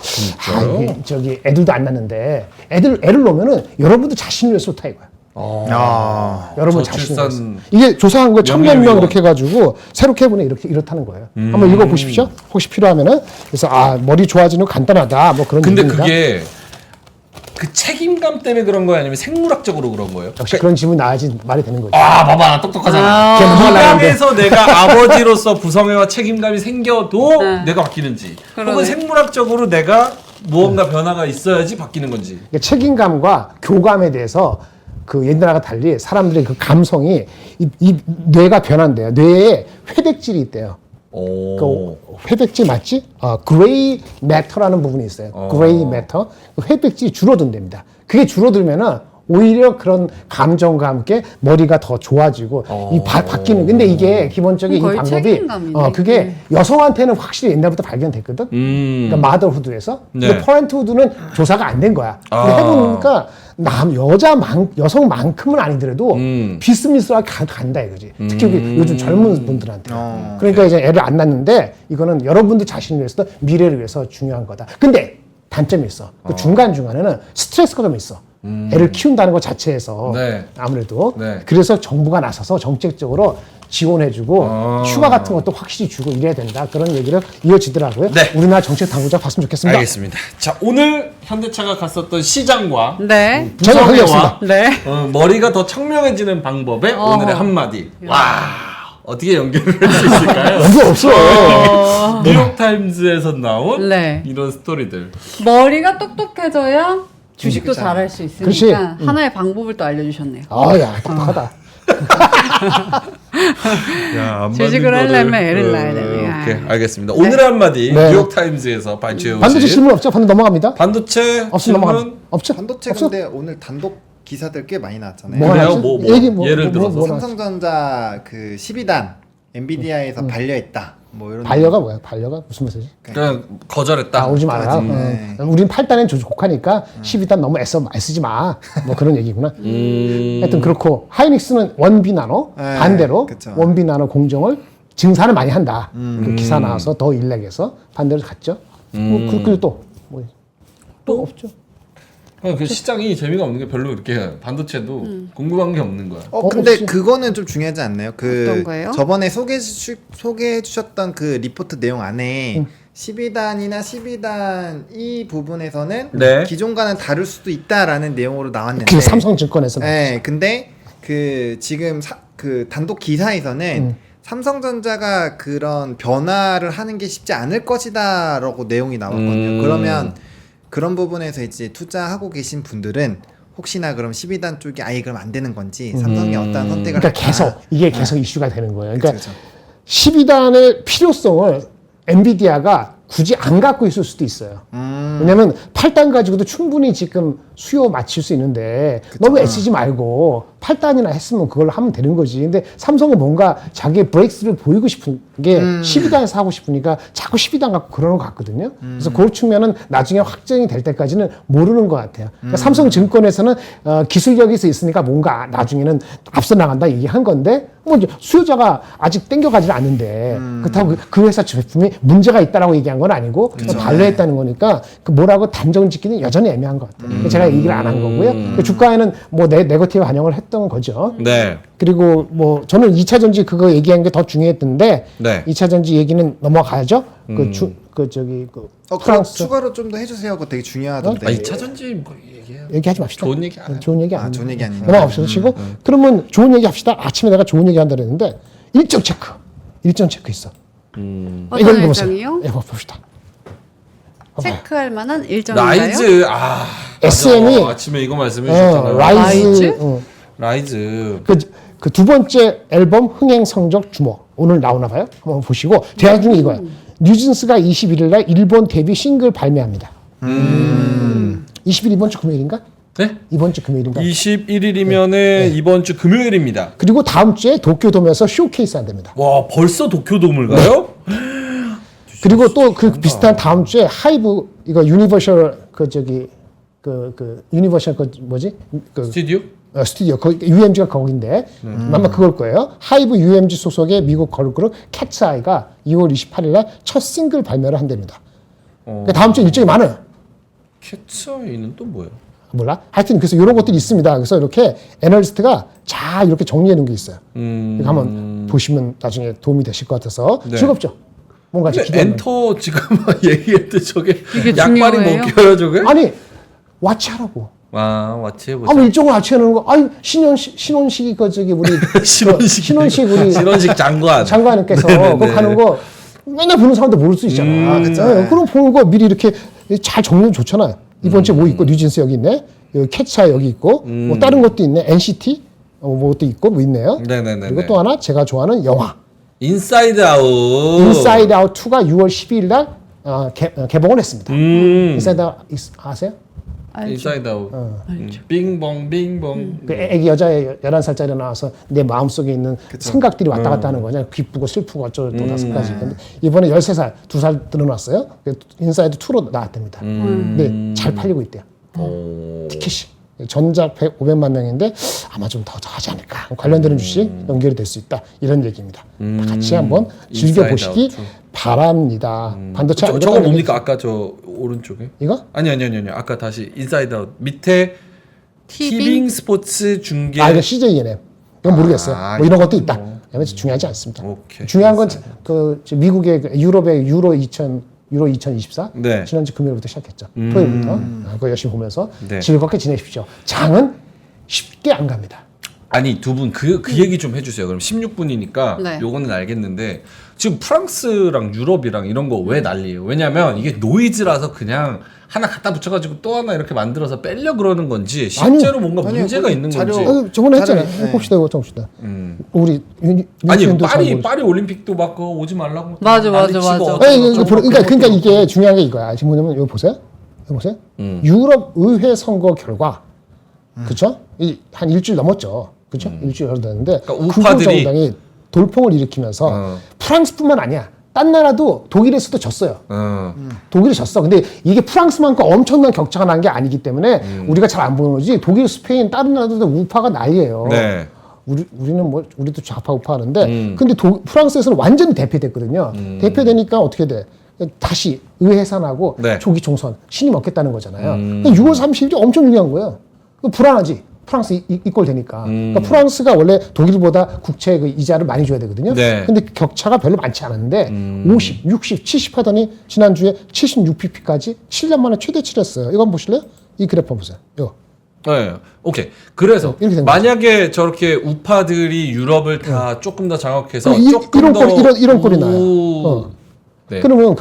이게 저기 애들도 안 낳는데 애를 놓으면은 여러분도 자신을 위해서 좋다 이거야. 여러분 자신을 위해서. 저출산 이게 조사한 거 1,100명 명예위원. 이렇게 해가지고 새롭게 해보니 이렇다는 거예요. 한번 읽어보십시오. 혹시 필요하면은. 그래서 머리 좋아지는 거 간단하다. 뭐 그런 근데 얘기입니다. 그게 그 책임감 때문에 그런 거예요? 아니면 생물학적으로 그런 거예요? 역시 그런 질문 나야지 말이 되는 거죠. 아, 봐봐, 나 똑똑하잖아. 걔는 뭐 하려는데. 건강에서 내가 아버지로서 부성애와 책임감이 생겨도 내가 바뀌는지, 그러네. 혹은 생물학적으로 내가 무언가 변화가 있어야지 바뀌는 건지. 그러니까 책임감과 교감에 대해서 그 옛날과 달리 사람들의 그 감성이 이 뇌가 변한대요. 뇌에 회백질이 있대요. 오. 그 회백질 맞지? 그레이 매터라는 부분이 있어요. 그레이 매터. 회백질이 줄어든답니다. 그게 줄어들면은 오히려 그런 감정과 함께 머리가 더 좋아지고 바뀌는. 근데 이게 기본적인 이 거의 방법이 책임감이네. 그게 네. 여성한테는 확실히 옛날부터 발견됐거든. 그러니까 마더후드에서. 네. 근데 퍼렌트후드는 조사가 안 된 거야. 근데 아. 해보니까 여성만큼은 아니더라도 비스미스하게 간다 이거지. 특히 요즘 젊은 분들한테. 그러니까 이제 애를 안 낳는데 이거는 여러분들 자신을 위해서 미래를 위해서 중요한 거다. 근데 단점이 있어. 그 중간중간에는 스트레스가 좀 있어. 애를 키운다는 것 자체에서 네. 아무래도 네. 그래서 정부가 나서서 정책적으로 지원해주고 휴가 같은 것도 확실히 주고 이래야 된다. 그런 얘기를 이어지더라고요. 네. 우리나라 정책 당국자 봤으면 좋겠습니다. 알겠습니다. 자, 오늘 현대차가 갔었던 시장과 네. 전혀 부성애와 걸렸습니다. 네. 머리가 더 청명해지는 방법에 오늘의 한마디. 와, 어떻게 연결을 할 수 있을까요? 연결 없어. 뉴욕타임즈에서 나온 네. 이런 스토리들. 머리가 똑똑해져야 주식도 잘할 수 있으니까 그렇지. 하나의 방법을 또 알려주셨네요. 야, 똑똑하다. 야, 안 주식을 맞는 하려면 거를. 애를 낳아야 되네. 오케이, 알겠습니다. 오늘의 한마디 네. 뉴욕타임즈에서 발췌해 반도체 오신 질문 없죠? 반도 넘어갑니다. 반도체 없으면 넘어갑니다. 질문. 없죠? 반도체 없어? 근데 오늘 단독 기사들 꽤 많이 나왔잖아요. 뭐가 그래요? 나왔지? 뭐, 얘기 예를 들어서. 나왔지? 삼성전자 그 12단 엔비디아에서 반려했다. 뭐 이런 반려가 뭐야? 반려가 무슨 말이지? 그냥 거절했다. 오지 마라. 네. 우린 8단엔 조족하니까 12단 너무 애쓰지 마. 뭐 그런 얘기구나. 하여튼 그렇고 하이닉스는 원비 나노 네, 반대로 그쵸. 원비 나노 공정을 증산을 많이 한다. 그 기사 나와서 더 일렉에서 반대로 갔죠. 그리고 또 없죠. 그냥 그 시장이 재미가 없는 게 별로 이렇게 반도체도 궁금한 게 없는 거야. 근데 혹시- 그거는 좀 중요하지 않나요? 어떤 거예요? 저번에 소개해 주셨던 그 리포트 내용 안에 12단이나 12단 이 부분에서는 네. 기존과는 다를 수도 있다라는 내용으로 나왔는데 그게 삼성증권에서 네, 근데 그 지금 그 단독 기사에서는 삼성전자가 그런 변화를 하는 게 쉽지 않을 것이다라고 내용이 나왔거든요. 그러면 그런 부분에서 이제 투자하고 계신 분들은 혹시나 그럼 12단 쪽이 아예 그럼 안 되는 건지 삼성이 어떤 선택을 그러니까 할까? 이게 계속 이슈가 되는 거예요. 그러니까 그쵸. 12단의 필요성을 엔비디아가 굳이 안 갖고 있을 수도 있어요. 왜냐면 8단 가지고도 충분히 지금 수요 맞출 수 있는데 너무 애쓰지 말고 8단이나 했으면 그걸로 하면 되는 거지. 근데 삼성은 뭔가 자기의 브레이크스를 보이고 싶은 게 12단에서 하고 싶으니까 자꾸 12단 갖고 그러는 것 같거든요. 그래서 그 측면은 나중에 확정이 될 때까지는 모르는 것 같아요. 그러니까 삼성증권에서는 기술력이 있으니까 뭔가 나중에는 앞서 나간다 얘기한 건데 뭐 이제 수요자가 아직 땡겨가지 않는데 그렇다고 그 회사 제품이 문제가 있다라고 얘기한 건 아니고 반려했다는 거니까 그 뭐라고 단정 짓기는 여전히 애매한 것 같아요. 제가 얘기를 안 한 거고요. 그 주가에는 뭐 네거티브 반영을 했던 거죠. 네. 그리고 뭐 저는 2차 전지 그거 얘기한 게 더 중요했던데 네. 2차 전지 얘기는 넘어가죠. 프랑스 추가로 좀 더 해주세요. 그거 되게 중요하던데. 2차 전지 뭐 얘기해요. 얘기하지 맙시다. 좋은 얘기 안 해요. 좋은 얘기 안 아, 좋은 얘기 아니에요. 그만 없어도 치고 그러면 좋은 얘기 합시다. 아침에 내가 좋은 얘기 한다 그랬는데 일정 체크 있어. 어떤 이걸 보세요. 일정이요? 예, 봅시다. 봐봐요. 체크할 만한 일정인가요? 라이즈 SM이 맞아. 아침에 이거 말씀해 주셨잖아요. 라이즈. 라이즈. 그 두 번째 앨범 흥행 성적 주목 오늘 나오나 봐요. 한번 보시고 대화 중에 이거야. 뉴진스가 21일 날 일본 데뷔 싱글 발매합니다. 20일 이번 주 금요일인가? 네? 이번 주 금요일인가? 21일이면은 이번 주 금요일입니다. 그리고 다음 주에 도쿄돔에서 쇼케이스 한답니다. 와 벌써 도쿄돔을 가요? 그리고 또 그 비슷한 다음 주에 하이브 이거 유니버셜 그 유니버셜 그 뭐지? 그 스튜디오? 스튜디오 거기 UMG가 거긴데 아마 그걸 거예요. 하이브 UMG 소속의 미국 걸그룹 캣츠아이가 2월 28일 날 첫 싱글 발매를 한답니다. 그러니까 다음 주에 일정이 많아요. 캣츠아이는 또 뭐예요? 몰라? 하여튼 그래서 이런 것들이 있습니다. 그래서 이렇게 애널리스트가 잘 이렇게 정리해 놓은 게 있어요. 이거 한번 보시면 나중에 도움이 되실 것 같아서 네. 즐겁죠? 뭔가 근데 기대하는 엔터 지금 얘기했는데 저게 이게 약발이 중요해요? 먹혀요 저게? 아니 와치하라고. 왓치 해보자. 아무 일정을 같이 해놓은 거. 아니 신혼식 그 저기 우리 신혼식 우리 신혼식 장관. 장관님께서 네네네. 그거 하는 거 맨날 보는 사람도 모를 수 있잖아. 그쵸. 네, 그럼 보는 거 미리 이렇게 잘 정리는 좋잖아요. 이번 주에 뭐 있고 뉴진스 여기 있네. 여기 캣차 여기 있고 뭐 다른 것도 있네. NCT 뭐도 있고 뭐 있네요. 네네네. 그리고 또 하나 제가 좋아하는 영화 인사이드 아웃. 인사이드 아웃 2가 6월 12일 날 개봉을 했습니다. 인사이드 아웃 아세요? 알죠. 인사이드 아웃. 알죠. 빙봉 빙봉. 그 애기 여자애 11살짜리 나와서 내 마음속에 있는 생각들이 왔다 갔다 하는 거냐. 기쁘고 슬프고 어쩌고 또 다섯 가지. 근데 이번에 13살, 2살 늘어났어요. 인사이드 2로 나왔답니다. 근데 잘 팔리고 있대요. 티켓이. 전작 500만 명인데 아마 좀 더 하지 않을까. 관련되는 주식 연결이 될 수 있다. 이런 얘기입니다. 같이 한번 즐겨보시기 인사이드 아웃 바랍니다. 반도체 안 저거 들어가는 뭡니까 아까 저 오른쪽에? 이거? 아니 아까 다시 인사이드 아웃 밑에 티빙 스포츠 중계. 이거 CJNM. 이건 모르겠어요. 아, 뭐 이런 것도 있다. 이건 중요하지 않습니다. 오케이. 중요한 건 그 미국의 유럽의 유로 2024 네. 지난주 금요일부터 시작했죠. 토요일부터 그거 열심히 보면서 네. 즐겁게 지내십시오. 장은 쉽게 안 갑니다. 아니 두 분 그 얘기 좀 해주세요. 그럼 16분이니까 네. 요거는 알겠는데 지금 프랑스랑 유럽이랑 이런 거 왜 난리예요? 왜냐면 이게 노이즈라서 그냥 하나 갖다 붙여가지고 또 하나 이렇게 만들어서 빼려 그러는 건지 실제로 뭔가 아니, 문제가 그 있는 자료- 건지. 저번에 했잖아요. 네. 봅시다 이거 좀 봅시다. 우리 아니 윤수현도 잘 모르죠. 파리 올림픽도 막 그거 오지 말라고 맞아, 난리 맞아, 치고 맞아. 어쩌고 아니, 저쩌고 그러니까 이게 중요한 게 이거야. 지금 뭐냐면 이거 보세요. 이거 보세요. 유럽 의회 선거 결과 그렇죠? 한 일주일 넘었죠. 그렇죠? 일주일 됐는데 그러니까 극우 우파들이 정당이 돌풍을 일으키면서 프랑스뿐만 아니야. 딴 나라도 독일에서도 졌어요. 독일이 졌어. 근데 이게 프랑스만큼 엄청난 격차가 난 게 아니기 때문에 우리가 잘 안 보는 거지. 독일, 스페인, 다른 나라들도 우파가 난리예요. 네. 우리는 뭐 우리도 좌파 우파 하는데 근데 프랑스에서는 완전히 대표됐거든요. 대표되니까 어떻게 돼? 다시 의회 해산하고 네. 조기 총선 신임 얻겠다는 거잖아요. 6월 30일이 엄청 중요한 거예요. 불안하지. 프랑스 이꼴 되니까. 그러니까 프랑스가 원래 독일보다 국채 그 이자를 많이 줘야 되거든요. 네. 근데 격차가 별로 많지 않은데 50, 60, 70 하더니 지난주에 76pp까지 7년 만에 최대치를 했어요. 이거 한번 보실래요? 이 그래프 한번 보세요. 이거. 네, 오케이. 그래서 이렇게 된 만약에 저렇게 우파들이 유럽을 다 조금 더 장악해서 그럼 조금 이런 더 꼴이 이런 꼴이 나요. 오. 네. 그러면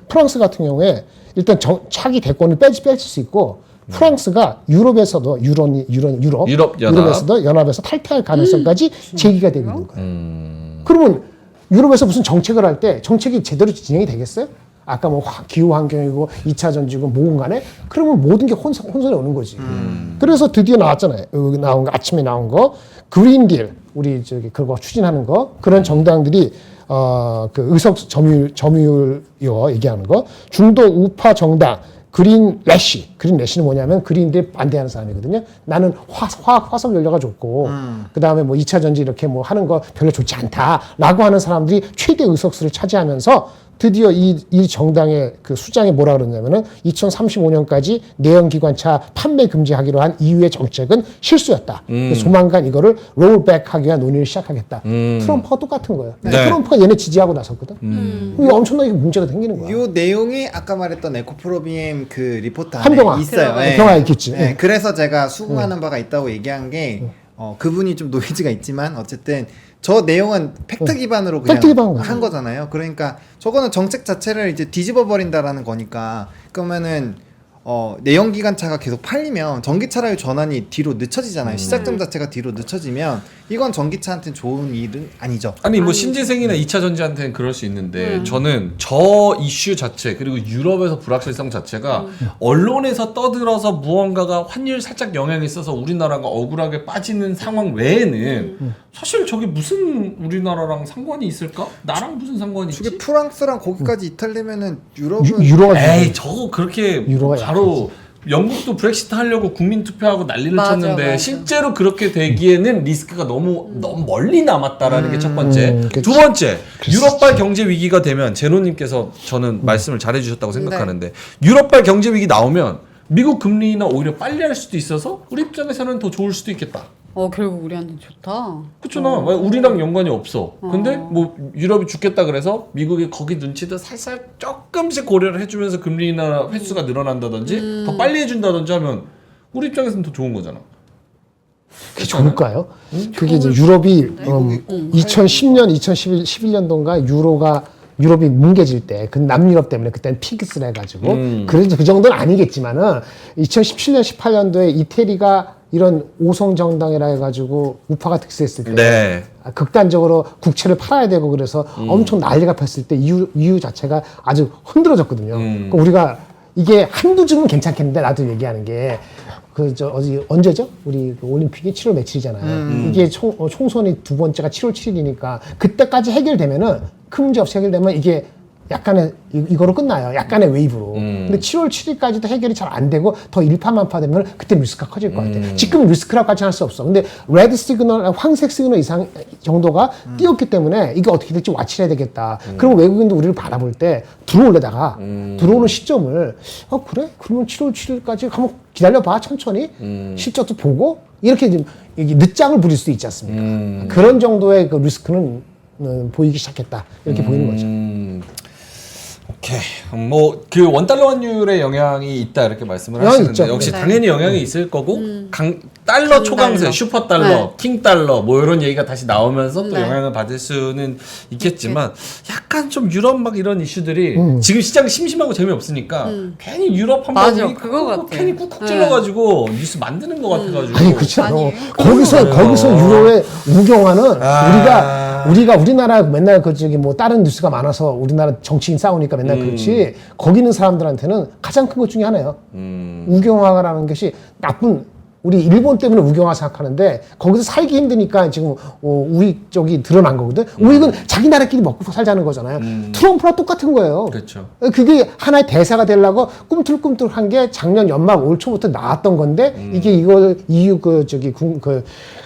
프랑스 같은 경우에 일단 차기 대권을 뺄 수 있고 프랑스가 유럽에서도 유럽에서도 연합에서 탈퇴할 가능성까지 제기가 되고 있는 거예요. 그러면 유럽에서 무슨 정책을 할 때 정책이 제대로 진행이 되겠어요? 아까 뭐 기후 환경이고 2차 전지고 뭐건 간에 그러면 모든 게 혼선이 오는 거지. 그래서 드디어 나왔잖아요. 여기 나온 거 아침에 나온 거 그린 딜 우리 저기 그거 추진하는 거 그런 정당들이 그 의석 점유율 이거 얘기하는 거 중도 우파 정당 그린 래시는 뭐냐면 그린들 반대하는 사람이거든요. 나는 화석 연료가 좋고 그다음에 뭐 2차 전지 이렇게 뭐 하는 거 별로 좋지 않다라고 하는 사람들이 최대 의석수를 차지하면서 드디어 이 정당의 그 수장이 뭐라 그러냐면은 2035년까지 내연기관차 판매 금지하기로 한 EU의 정책은 실수였다. 그래서 조만간 이거를 롤백하기 위한 논의를 시작하겠다. 트럼프가 똑같은 거예요. 네. 트럼프가 얘네 지지하고 나섰거든. 이게 엄청나게 문제가 생기는 거야. 요 내용이 아까 말했던 에코프로비엠 그 리포트 안에 한동안 있어요. 네. 평화에 있겠지. 네, 그래서 제가 수긍하는 바가 있다고 얘기한 게 그분이 좀 노이즈가 있지만 어쨌든 저 내용은 팩트 기반으로 그냥 팩트 기반으로 한 거잖아요. 그러니까 저거는 정책 자체를 이제 뒤집어 버린다라는 거니까 그러면은 내연기관차가 계속 팔리면 전기차로의 전환이 뒤로 늦춰지잖아요. 시작점 자체가 뒤로 늦춰지면 이건 전기차한테는 좋은 일은 아니죠. 아니 뭐 신재생이나 2차 전지한테는 그럴 수 있는데 저는 저 이슈 자체 그리고 유럽에서 불확실성 자체가 언론에서 떠들어서 무언가가 환율 살짝 영향이 있어서 우리나라가 억울하게 빠지는 상황 외에는 사실 저게 무슨 우리나라랑 상관이 있을까? 나랑 무슨 상관이 저게 있지? 프랑스랑 거기까지 이탈되면은 유럽은 유로가 에이 저거 그렇게 유로가 바로 영국도 브렉시트 하려고 국민 투표하고 난리를 맞아, 쳤는데 맞아. 실제로 그렇게 되기에는 리스크가 너무 멀리 남았다라는 게 첫 번째. 그치. 두 번째, 유럽발 경제 위기가 되면 제노님께서 저는 말씀을 잘해주셨다고 생각하는데 유럽발 경제 위기 나오면 미국 금리 인하 오히려 빨리 할 수도 있어서 우리 입장에서는 더 좋을 수도 있겠다. 결국 우리한테 좋다. 그렇잖아. 우리랑 연관이 없어. 근데 뭐 유럽이 죽겠다 그래서 미국이 거기 눈치도 살살 조금씩 고려를 해주면서 금리 인하 횟수가 늘어난다든지 더 빨리 해준다든지 하면 우리 입장에서는 더 좋은 거잖아. 그게 좋을까요? 그게 이제 유럽이 2010년, 2011년도인가 유럽이 뭉개질 때, 그 남유럽 때문에 그때는 피그스를 해가지고, 그래도 그 정도는 아니겠지만은, 2017년, 18년도에 이태리가 이런 오송 정당이라 해가지고 우파가 득세했을 때, 네. 극단적으로 국채를 팔아야 되고 그래서 엄청 난리가 폈을 때 EU 자체가 아주 흔들어졌거든요. 그러니까 우리가 이게 한두 주면 괜찮겠는데 나도 얘기하는 게 언제죠? 우리 그 올림픽이 7월 며칠이잖아요. 이게 총선이 두 번째가 7월 7일이니까 그때까지 해결되면은 큰 문제 없이 해결되면 이게 약간의 이거로 끝나요. 약간의 웨이브로. 근데 7월 7일까지도 해결이 잘 안 되고 더 일파만파 되면 그때 리스크가 커질 것 같아요. 지금 리스크라고까지 할 수 없어. 근데 레드 시그널, 황색 시그널 이상 정도가 띄었기 때문에 이게 어떻게 될지 와치해야 되겠다. 그럼 외국인도 우리를 바라볼 때 들어올래다가 들어오는 시점을 그래? 그러면 7월 7일까지 한번 기다려봐 천천히 실적도 보고 이렇게 좀 이게 늦장을 부릴 수도 있지 않습니까? 그런 정도의 그 리스크는 보이기 시작했다 이렇게 보이는 거죠. 오케이. 뭐 그 원달러 환율의 영향이 있다 이렇게 말씀을 영향이 하시는데 있죠. 역시 네. 당연히 영향이 있을 거고 달러 초강세, 강달러. 슈퍼달러, 네. 킹달러 뭐 이런 얘기가 다시 나오면서 또 네. 영향을 받을 수는 있겠지만 약간 좀 유럽 막 이런 이슈들이 지금 시장 심심하고 재미없으니까 괜히 유럽 한번 맞아, 우리 그거 같아. 괜히 쿡쿡 네. 찔러가지고 뉴스 만드는 것 같아가지고 아니 그렇지 않아. 아니, 거기서 유로의 우경화는 아. 우리가 우리나라 맨날 뭐 다른 뉴스가 많아서 우리나라 정치인 싸우니까 맨날 그렇지 거기 있는 사람들한테는 가장 큰 것 중에 하나예요. 우경화라는 것이 나쁜 우리 일본 때문에 우경화 생각하는데 거기서 살기 힘드니까 지금 우익 쪽이 드러난 거거든. 우익은 자기 나라끼리 먹고 살자는 거잖아요. 트럼프랑 똑같은 거예요. 그렇죠. 그게 하나의 대사가 되려고 꿈틀꿈틀한 게 작년 연말 올 초부터 나왔던 건데 이게 이걸 EU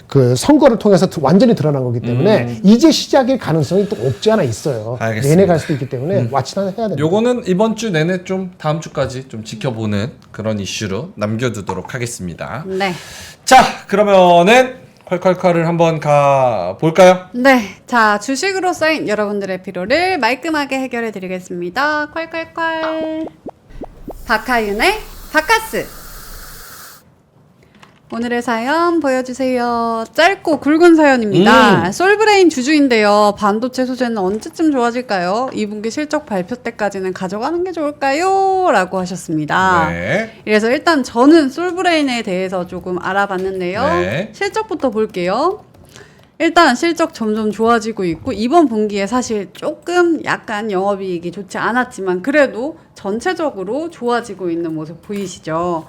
그 선거를 통해서 완전히 드러난 거기 때문에 이제 시작일 가능성이 또 없지 않아 있어요. 알겠습니다. 내내 갈 수도 있기 때문에 와치는 해야 됩니다. 요거는 이번 주 내내 좀 다음 주까지 좀 지켜보는 그런 이슈로 남겨두도록 하겠습니다. 네. 자, 그러면은 콸콸콸을 한번 가 볼까요? 네. 자, 주식으로 쌓인 여러분들의 피로를 말끔하게 해결해 드리겠습니다. 콸콸콸. 박하윤의 바카스. 오늘의 사연 보여주세요. 짧고 굵은 사연입니다. 솔브레인 주주인데요. 반도체 소재는 언제쯤 좋아질까요? 2분기 실적 발표 때까지는 가져가는 게 좋을까요? 라고 하셨습니다. 네. 그래서 일단 저는 솔브레인에 대해서 조금 알아봤는데요. 네. 실적부터 볼게요. 일단 실적 점점 좋아지고 있고 이번 분기에 사실 조금 약간 영업이익이 좋지 않았지만 그래도 전체적으로 좋아지고 있는 모습 보이시죠?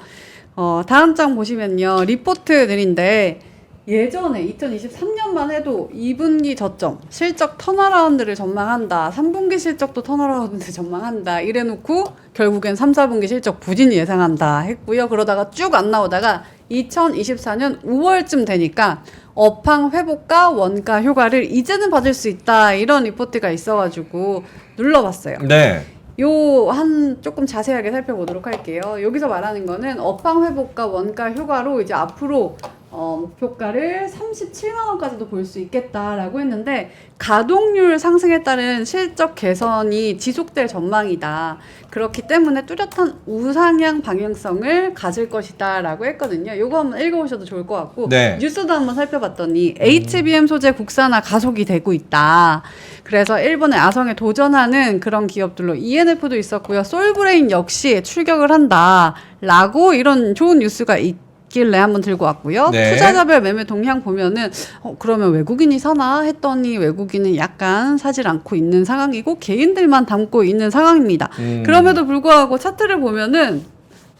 다음 장 보시면요. 리포트들인데 예전에 2023년만 해도 2분기 저점, 실적 턴어라운드를 전망한다. 3분기 실적도 턴어라운드 전망한다. 이래놓고 결국엔 3, 4분기 실적 부진 예상한다 했고요. 그러다가 쭉 안 나오다가 2024년 5월쯤 되니까 업황 회복과 원가 효과를 이제는 받을 수 있다 이런 리포트가 있어가지고 눌러봤어요. 네. 요 한 조금 자세하게 살펴보도록 할게요. 여기서 말하는 거는 업황 회복과 원가 효과로 이제 앞으로 목표가를 37만 원까지도 볼 수 있겠다라고 했는데 가동률 상승에 따른 실적 개선이 지속될 전망이다. 그렇기 때문에 뚜렷한 우상향 방향성을 가질 것이다라고 했거든요. 요거 한번 읽어보셔도 좋을 것 같고 네. 뉴스도 한번 살펴봤더니 HBM 소재 국산화 가속이 되고 있다. 그래서 일본의 아성에 도전하는 그런 기업들로 ENF도 있었고요. 솔브레인 역시 출격을 한다라고 이런 좋은 뉴스가 있길래 한번 들고 왔고요. 네. 투자자별 매매 동향 보면은 그러면 외국인이 사나 했더니 외국인은 약간 사질 않고 있는 상황이고 개인들만 담고 있는 상황입니다. 그럼에도 불구하고 차트를 보면은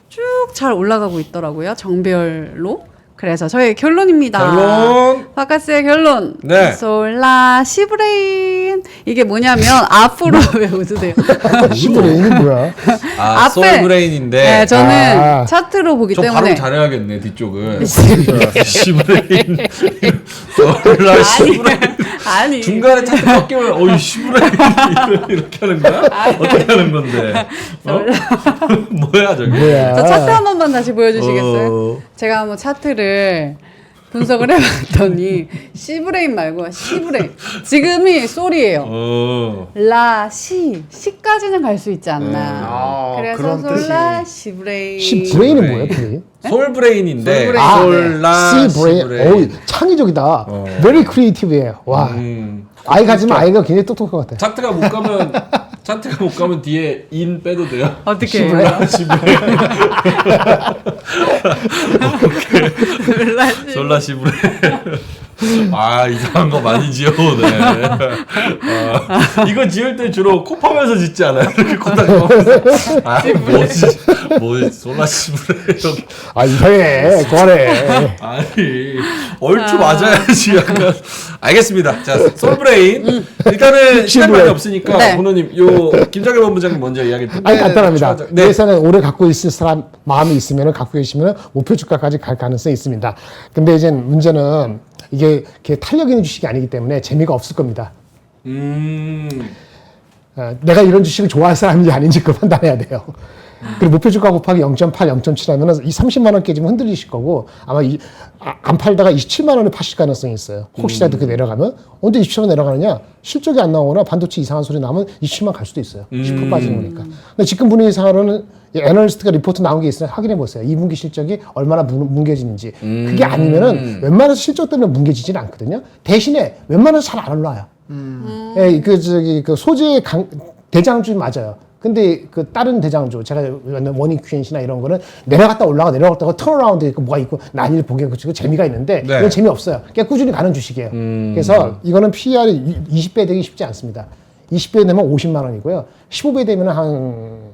쭉 잘 올라가고 있더라고요. 정배열로. 그래서 저의 결론입니다. 결론. 바카스의 결론. 네. 솔라 시브레인. 이게 뭐냐면 앞으로 왜 웃으세요? 시브레인이 뭐야? 아, 앞에- 솔브레인인데. 네, 저는 아. 차트로 보기 저 때문에 발음 잘해야겠네 뒤쪽은. 시브레인. 솔라 시브레인. 아니 중간에 차트 꺾이면 어이 시브레인 이렇게 하는 거야? 어떻게 하는 건데? 뭐야 저게? 뭐야? 저 차트 한 번만 다시 보여주시겠어요? 어. 제가 한번 차트를 분석을 해봤더니 시브레인 말고 시브레인 지금이 솔이에요. 시까지는 갈 수 있지 않나. 그래서 그런 솔라 뜻이. 시브레인. 시브레인은 뭐야, 브레인? 솔브레인인데 솔브레인. 솔라 시브레인. 시브레인. 창의적이다. Very creative예요. 와. 아이 가지면 아이가 굉장히 똑똑할 것 같아. 차트가 못 가면 뒤에 인 빼도 돼요? 어떻게 해요? 솔라 시브레인. 솔라 시브레인. 아 이상한 거 많이 지어오네. 이거 지을 때 주로 코 파면서 짓지 않아요? 이렇게 코 닦으면서. 아 뭐지 솔라 시브레인. 아, 이상해. 그만해. 아니 얼추 맞아야지 약간. 알겠습니다. 자 솔브레인 일단은 시간 많이 시브레인. 없으니까 네. 본호님 요 김정일 본부장님 먼저 이야기. 아니, 간단합니다. 네. 회사는 오래 갖고 있을 사람 마음이 있으면 갖고 계시면 목표 주가까지 갈 가능성이 있습니다. 근데 이제 문제는 이게 탄력 있는 주식이 아니기 때문에 재미가 없을 겁니다. 내가 이런 주식을 좋아할 사람인지 아닌지 그걸 판단해야 돼요. 그리고 목표 주가 곱하기 0.8, 0.7 하면 이 30만 원 깨지면 흔들리실 거고 아마 안 팔다가 27만 원에 파실 가능성이 있어요. 혹시라도 그게 내려가면 언제 27만 내려가느냐? 실적이 안 나오거나 반도체 이상한 소리 나오면 27만 갈 수도 있어요. 10% 빠지는 거니까. 근데 지금 분위기상으로는 애널리스트가 리포트 나온 게 있으면 확인해 보세요. 2분기 실적이 얼마나 뭉개지는지. 그게 아니면은 웬만해서 실적 때문에 뭉개지지는 않거든요. 대신에 웬만해서 잘 안 올라와요. 예, 그 소재 대장주 맞아요. 근데 그 다른 대장주 제가 워닝큐엔시나 이런 거는 내려갔다 올라갔다가 턴어라운드 있고 뭐가 있고 난이를 보게 그치고 재미가 있는데 네. 이건 재미없어요. 그냥 꾸준히 가는 주식이에요. 그래서 이거는 PER이 20배 되기 쉽지 않습니다. 20배 되면 50만 원이고요. 15배 되면 한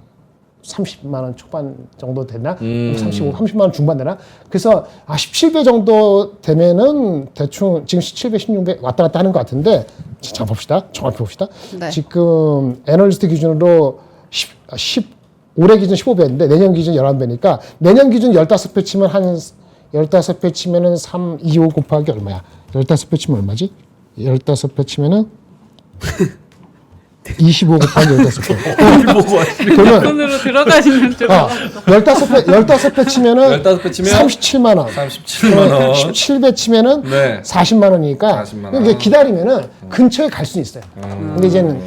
30만 원 초반 정도 되나? 30만 원 중반 되나? 그래서 17배 정도 되면은 대충 지금 17배, 16배 왔다 갔다 하는 것 같은데 자 봅시다. 정확히 봅시다. 네. 지금 애널리스트 기준으로 올해 기준 15배인데 내년 기준 11배니까 내년 기준 15배 치면 한 15배 치면은 3, 2, 5 곱하기 얼마야? 15배 치면 얼마지? 15배 치면은 25 곱하기 15배. 그러면 손으로 들어가시면 좀 15배 치면은 15배 치면 37만 원. 37만 원. 17배 치면은 네. 40만 원이니까 40만 원. 이게 기다리면은 근처에 갈 수 있어요. 근데 이제는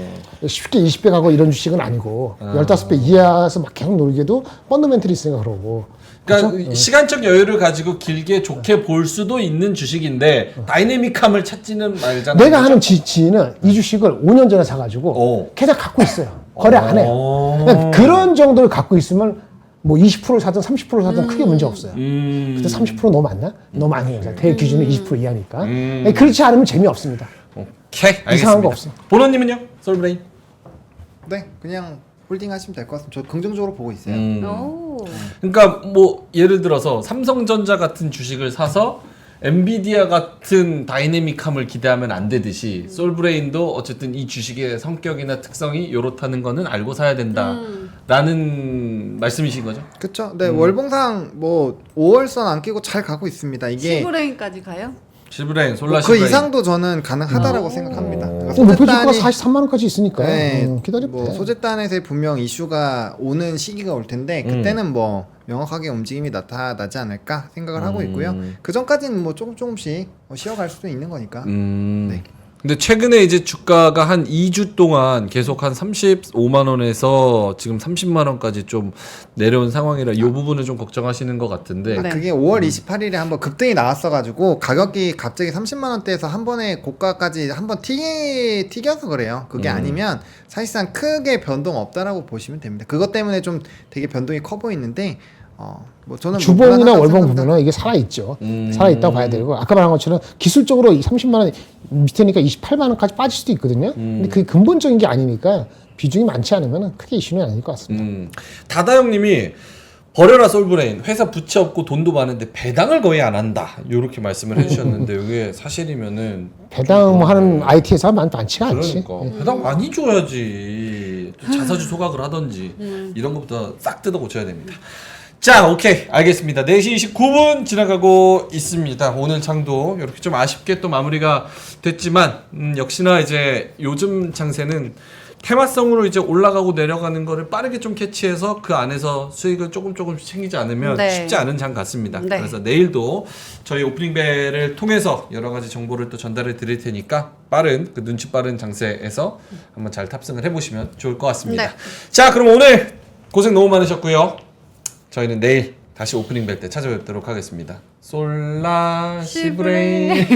쉽게 20배 가고 이런 주식은 아니고 15배 이하에서 막 계속 놀기도 펀더멘털이 있으니까 그러고. 그러니까 시간적 여유를 가지고 길게 좋게 볼 수도 있는 주식인데 다이내믹함을 찾지는 말잖아요. 내가 하는 지인은 이 주식을 5년 전에 사가지고 계속 갖고 있어요. 거래 안 해요. 그냥 그런 정도를 갖고 있으면 뭐 20%를 사든 30%를 사든 크게 문제 없어요. 근데 30% 너무 많나? 너무 많아요. 대기준은 20% 이하니까. 그렇지 않으면 재미없습니다. 오케이, 알겠습니다. 이상한 거 없어. 본원님은요? 솔브레인? 네, 그냥 홀딩 하시면 될 것 같습니다. 저 긍정적으로 보고 있어요. 오. 그러니까 뭐 예를 들어서 삼성전자 같은 주식을 사서 엔비디아 같은 다이내믹함을 기대하면 안 되듯이 솔브레인도 어쨌든 이 주식의 성격이나 특성이 이렇다는 거는 알고 사야 된다라는 말씀이신 거죠? 그렇죠. 네, 월봉상 뭐 5월선 안 끼고 잘 가고 있습니다. 이게 시브레인까지 가요? 시브레인, 솔라 그 시브레인. 이상도 저는 가능하다라고 생각합니다. 그러니까 목표 주가가 소재단이 43만 원까지 있으니까 네, 기다려. 뭐 소재단에서 분명 이슈가 오는 시기가 올 텐데 그때는 뭐 명확하게 움직임이 나타나지 않을까 생각을 하고 있고요. 그 전까지는 뭐 조금씩 쉬어갈 수도 있는 거니까. 네. 근데 최근에 이제 주가가 한 2주 동안 계속 한 35만 원에서 지금 30만 원까지 좀 내려온 상황이라 이 부분을 좀 걱정하시는 것 같은데. 네. 그게 5월 28일에 한번 급등이 나왔어가지고 가격이 갑자기 30만 원대에서 한 번에 고가까지 한번 튀겨서 그래요. 그게 아니면 사실상 크게 변동 없다라고 보시면 됩니다. 그것 때문에 좀 되게 변동이 커 보이는데 뭐 저는 주봉이나 무난하다고 월봉 생각합니다. 보면은 이게 살아있죠. 살아있다고 봐야 되고 아까 말한 것처럼 기술적으로 이 30만 원 밑에니까 28만 원까지 빠질 수도 있거든요. 근데 그게 근본적인 게 아니니까 비중이 많지 않으면 크게 이슈는 아닐 것 같습니다. 다다형님이 버려라 솔브레인 회사 부채 없고 돈도 많은데 배당을 거의 안 한다 이렇게 말씀을 해주셨는데 이게 사실이면은 배당 뭐 하는 IT 회사가 많지가 않지. 그러니까 배당 많이 줘야지 또 자사주 소각을 하던지 이런 것부터 싹 뜯어 고쳐야 됩니다. 자, 오케이, 알겠습니다. 4시 29분 지나가고 있습니다. 오늘 장도 이렇게 좀 아쉽게 또 마무리가 됐지만 역시나 이제 요즘 장세는 테마성으로 이제 올라가고 내려가는 거를 빠르게 좀 캐치해서 그 안에서 수익을 조금씩 챙기지 않으면 네. 쉽지 않은 장 같습니다. 네. 그래서 내일도 저희 오프닝벨을 통해서 여러 가지 정보를 또 전달해 드릴 테니까 빠른 그 눈치 빠른 장세에서 한번 잘 탑승을 해보시면 좋을 것 같습니다. 네. 자, 그럼 오늘 고생 너무 많으셨고요. 저희는 내일 다시 오프닝 벨 때 찾아뵙도록 하겠습니다. 솔라 시브레인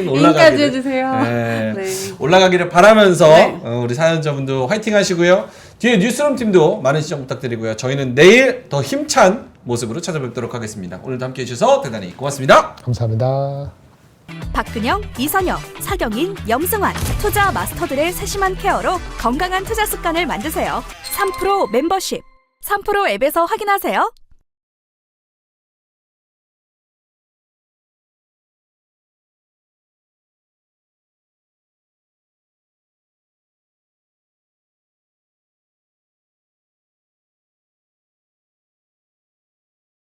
인까지 해주세요. 네. 네. 올라가기를 바라면서 네. 우리 사연자분도 화이팅 하시고요. 뒤에 뉴스룸 팀도 많은 시청 부탁드리고요. 저희는 내일 더 힘찬 모습으로 찾아뵙도록 하겠습니다. 오늘도 함께해 주셔서 대단히 고맙습니다. 감사합니다. 박근영, 이선영, 사경인, 염승환 투자 마스터들의 세심한 케어로 건강한 투자 습관을 만드세요. 3프로 멤버십 3프로 앱에서 확인하세요.